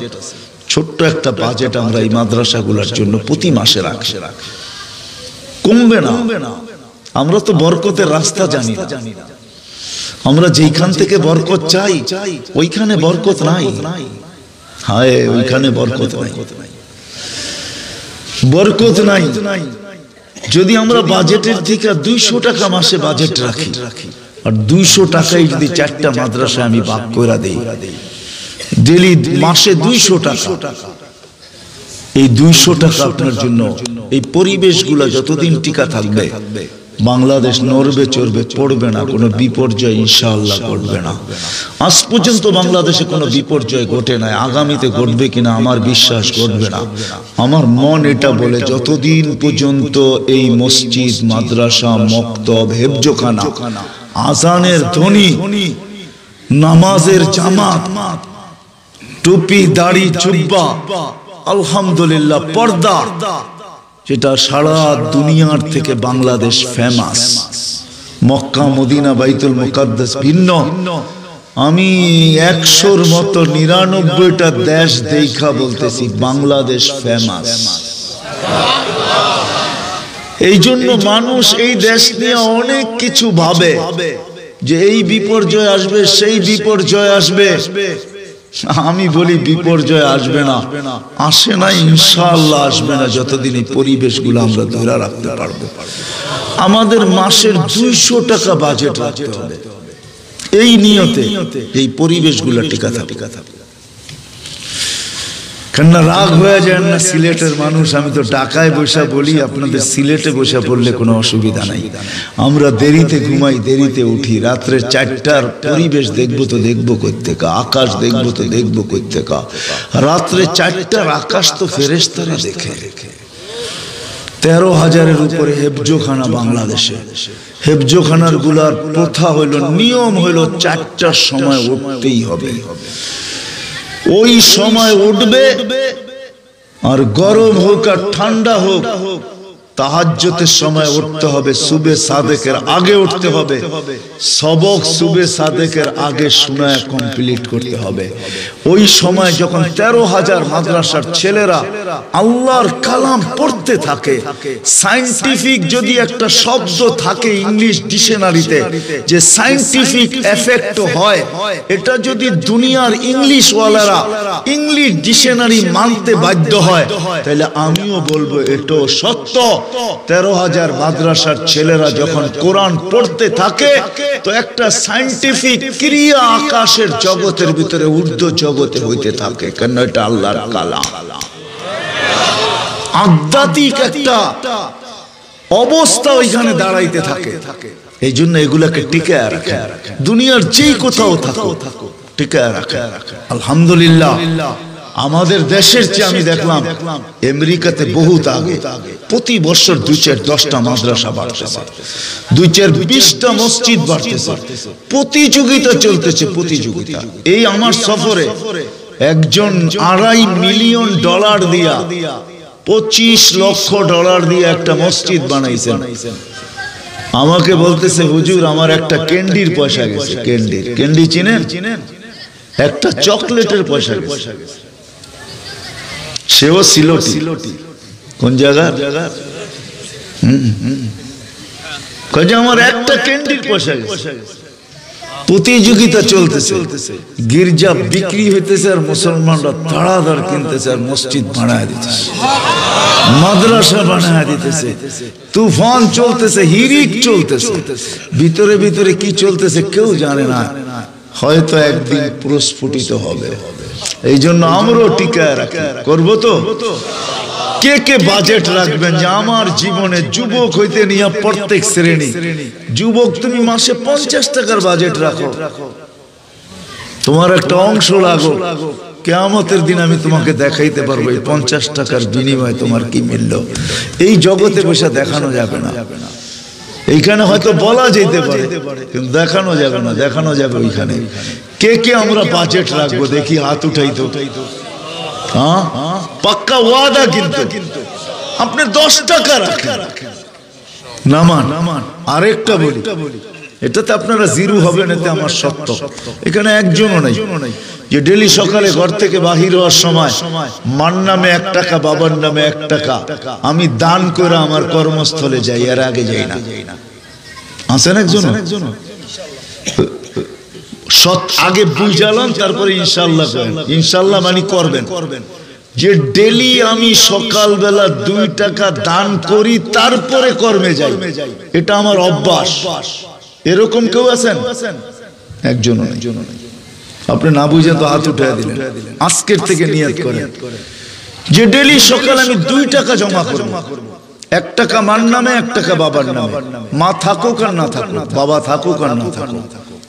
ছোট্ট একটা বাজেট আমরা এই মাদ্রাসাগুলোর জন্য প্রতি মাসে রাখি, কমবে না। আমরা তো বরকতের রাস্তা জানি না, আমরা যেখান থেকে বরকত চাই ওইখানে বরকত নাই। হায়, ওইখানে বরকত নাই, বরকত নাই। যদি আমরা বাজেটের থেকে 200 টাকা মাসে বাজেট রাখি, আর 200 টাকায় যদি 4টা মাদ্রাসায় আমি ভাগ করে দেই, ডেলি মাসে 200 টাকা, এই 200 টাকা আপনার জন্য, এই পরিবেশগুলো যতদিন টিকা থাকবে, বাংলাদেশ নড়বে চড়বে, পড়বে না, কোনো বিপর্যয় ইনশাআল্লাহ ঘটবে না। আজ পর্যন্ত বাংলাদেশে কোনো বিপর্যয় ঘটে নাই, আগামীতে ঘটবে কিনা আমার বিশ্বাস ঘটবে না। আমার মন এটা বলে, যতদিন পর্যন্ত এই মসজিদ, মাদ্রাসা, মক্তব, হেফজখানা, আজানের ধ্বনি, নামাজের জামাত, টুপি, দাড়ি, জুব্বা, আলহামদুলিল্লাহ পর্দা, যেটা সারা দুনিয়ার থেকে বাংলাদেশ ফেমাস, মক্কা, মদিনা, বাইতুল মুকাদ্দাস ভিন্ন। আমি 100-র মতো 99টা দেশ দেখা বলতেছি বাংলাদেশ ফেমাস। এই জন্য মানুষ এই দেশ নিয়ে অনেক কিছু ভাবে, যে এই বিপর্যয় আসবে, সেই বিপর্যয় আসবে। আমি বলি বিপর্যয় আসবে না, আসে না, ইনশাআল্লাহ আসবে না, যতদিন এই পরিবেশগুলো আমরা ধরে রাখতে পারবো। আমাদের মাসের 200 টাকা বাজেট রাখতে হবে, এই নিয়তে এই পরিবেশগুলো টিকা থাকবে। কেননা রাগ হয়ে যায় না সিলেটের মানুষ, আমি তো ঢাকায় বসে বলি, আপনাদের সিলেটে বসে বললে কোনো অসুবিধা নাই। আমরা দেরিতে ঘুমাই, দেরিতে উঠি, রাত্রে 4টার পরিবেশ দেখবো তো দেখবো কোত্থেকা, আকাশ দেখবো তো দেখবো কোত্থেকা। রাত্রে 4টার আকাশ তো ফেরেশতারা দেখে। 13,000-এর উপরে হেফজখানা বাংলাদেশে। হেফজখানার গুলার প্রথা হইল, নিয়ম হইল 4টার সময় উঠতেই হবে, ওই সময় উঠবে। আর গরম হোক আর ঠান্ডা হোক, তাহাজ্জুদের সময় উঠতে হবে, সুবে সাদেকের আগে উঠতে হবে, সবক সুবে সাদেকের আগে শোনায় কমপ্লিট করতে হবে। ওই সময় যখন 13,000 মাদ্রাসার ছেলেরা আল্লাহর কালাম পড়তে থাকে, সায়েন্টিফিক যদি একটা শব্দ থাকে ইংলিশ ডিকশনারিতে, যে সায়েন্টিফিক এফেক্ট হয়, এটা যদি দুনিয়ার ইংলিশ ওয়ালারা ইংলিশ ডিকশনারি মানতে বাধ্য হয়, তাহলে আমিও বলবো এটাও সত্য। 13,000 মাদ্রাসার ছেলেরা যখন কোরআন পড়তে থাকে, তো একটা সায়েন্টিফিক ক্রিয়া আকাশের জগতের ভিতরে ঊর্ধ্ব জগতে হইতে থাকে, কেন এটা আল্লাহর কালাম। আধ্যাত্মিক একটা অবস্থা ওইখানে দাঁড়াইতে থাকে। এই জন্য এগুলাকে টিকায় রাখে, দুনিয়ার যেই কোথাও থাকো টিকায় রাখে। আলহামদুলিল্লাহ আমাদের দেশের চেয়ে আমি দেখলাম আমেরিকাতে বহুত আগে, প্রতি বছর 2-4-10টা মাদ্রাসা বাড়তেছে, 2-4-20টা মসজিদ বাড়তেছে, প্রতিযোগিতা চলতেছে, প্রতিযোগিতা। এই আমার সফরে একজন $2.5 মিলিয়ন দিয়া $25 লক্ষ দিয়ে একটা মসজিদ বানাইছেন। আমাকে বলতেছে হুজুর আমার একটা ক্যান্ডির পয়সা গেছে। ক্যান্ডি চিনেন? একটা চকলেটের পয়সা গেছে। সেও সিলোটি। কোন জায়গা? আমার একটা ক্যান্ডির পয়সা গেছে। প্রতিযোগিতা চলতেছে, গির্জা বিক্রি হইতেছে আর মুসলমানরা তাড়াতাড়ি কিনতেছে আর মসজিদ বানায় দিতেছে, মাদ্রাসা বানায় দিতেছে। তুফান চলতেছে, হিরিক চলতেছে, ভিতরে ভিতরে কি চলতেছে কেউ জানে না, হয়তো একদিন প্রস্ফুটিত হবে। এই জন্য আমরাও টিকায় রাখি, করবো তো? কে কে বাজেট রাখবেন যে আমার জীবনে যুবক হইতে নিয়ে প্রত্যেক শ্রেণী যুবক, তুমি মাসে 50 টাকার বাজেট রাখো, তোমার একটা অংশ লাগো, কিয়ামতের দিন আমি তোমাকে দেখাইতে পারবো এই 50 টাকার বিনিময়ে তোমার কি মিলল। এই জগতে বসে দেখানো যাবে না, এইখানে হয়তো বলা যেতে পারে কিন্তু দেখানো যাবে না, দেখানো যাবে ওইখানে। কে কে আমরা বাজেট রাখবো দেখি, হাত উঠাই তো। হ্যাঁ, পাক্কা ওয়াদা, কিন্তু আপনি 10 টাকা রাখেন, নামান। আরেকটা বলি, এটাতে আপনারা জিরো হবেন, এতে আমার সত্য। এখানে একজনও নাই যে ডেলি সকালে ঘর থেকে বাহির হওয়ার সময় মার নামে 1 টাকা, বাবার নামে 1 টাকা আমি দান করে আমার কর্মস্থলে যাই, এর আগে যাই না। আছেন একজন? সৎ আগে বুঝালাম, তারপরে ইনশাল্লাহ। ইনশাল্লাহ মানে করবেন যে ডেলি আমি সকালবেলা 2 টাকা দান করি তারপরে কর্মে যাই, এটা আমার অভ্যাস। এরকম কেউ আছেন? একজনও নাই। আপনি না বুঝেন তো হাত উঠে দিলেন। আজকের থেকে নিয়ত করেন যে ডেলি সকালে আমি 2 টাকা জমা করব, 1 টাকা মার নামে, 1 টাকা বাবার নামে। মা থাকুক আর না থাকুক, বাবা থাকুক আর না থাকুক,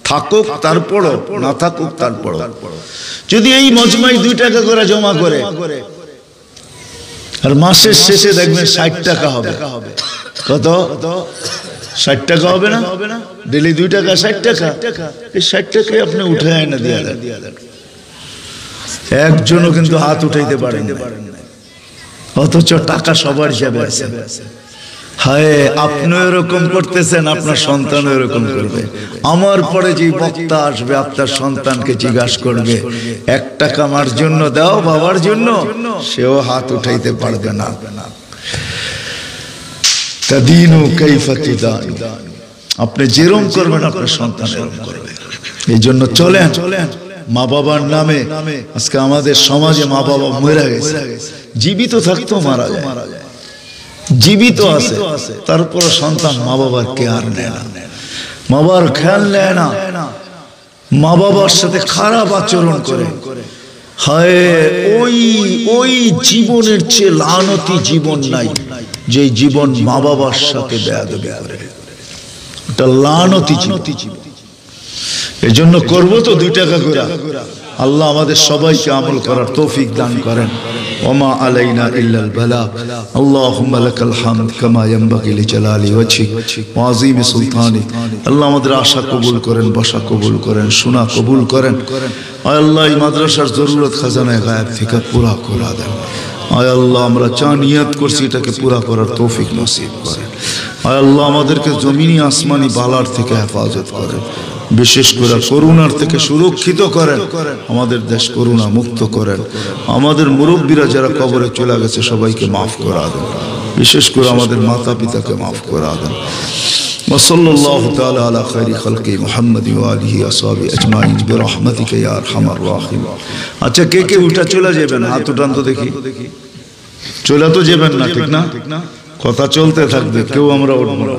থাকুক তারপরও, না থাকুক তারপরও, যদি এই মজমাই 2 টাকা করে জমা করে আর মাসের শেষে দেখবেন 60 টাকা হবে। কত? 60 টাকা হবে না? ডেলি 2 টাকা 60 টাকা। এই 60 টাকায় আপনি উঠে আয়না দিয়ে দেন। একজনও কিন্তু হাত উঠাইতে পারেন না, অথচ টাকা সবার হিসাবে আছে। হায়, আপনি এরকম করতেছেন, আপনার সন্তান এরকম করবে। আমার পরে যে বক্তা আসবে আপনার সন্তানকে জিজ্ঞাসা করবে 1 টাকা আমার জন্য দাও, বাবার জন্য, সেও হাত উঠাইতে পারবে না। তাদিনু কাইফা তুদানু, আপনি যেরকম করবেন আপনার সন্তান এরকম করবে। এই জন্য চলেন মা বাবার নামে। আজকে আমাদের সমাজে মা বাবা মরে গেছে, জীবিত থাকতেও মারা যায়, জীবিত আছে তারপর সন্তান মা বাবার কেয়ার নেয় না, মা বাবার খেয়াল নেয় না, মা বাবার সাথে খারাপ আচরণ করে। হায়, ওই জীবনের চেয়ে লানতি জীবন নাই যে জীবন মা বাবার সাথে বেয়াদবি করে। এটা লানতি জীবন। এজন্য করবো তো 2 টাকা করে। আল্লাহ আমাদের সবাইকে আমল করার তৌফিক দান করেন। ওমা আলাইনা ইল্লাল বালাগ। আল্লাহুম্মা লাকাল হামদ কামা ইয়ানবাগি লিজালালি ওয়াজহিক ওয়া আযীমি সুলতানিক। আল্লাহ আমাদের আশা কবুল করেন, বসা কবুল করেন, শোনা কবুল করেন। আয় আল্লাহ, এই মাদ্রাসার জরুরত খাজানায়ে গায়েব থেকে পুরা করে দেন। আয় আল্লাহ, আমরা যা নিয়ত করছি এটাকে পুরা করার তৌফিক নসিব করেন। আয় আল্লাহ, আমাদেরকে জমিনি আসমানি বালার থেকে হেফাজত করেন, বিশেষ করে করোনার থেকে সুরক্ষিত করেন। আমাদের দেশ করোনা মুক্ত করেন। আমাদের মুরব্বীরা যারা কবরে চলে গেছে সবাইকে মাফ করা দেন, বিশেষ করে আমাদের মাতা পিতাকে মাফ করা দেন। ওয়াসাল্লাল্লাহু তাআলা আলা খায়রি খালকি মুহাম্মাদি ওয়া আলিহি আসহাবি আজমাইন বিরহমাতিকা ইয়া আরহামার রাহিম। আচ্ছা, কে কে উঠা চলে যাবেন? হাত উঠান তো দেখি। চলে তো যাবেন না, ঠিক না? কথা চলতে থাকবে, কেউ আমরা উঠবো না।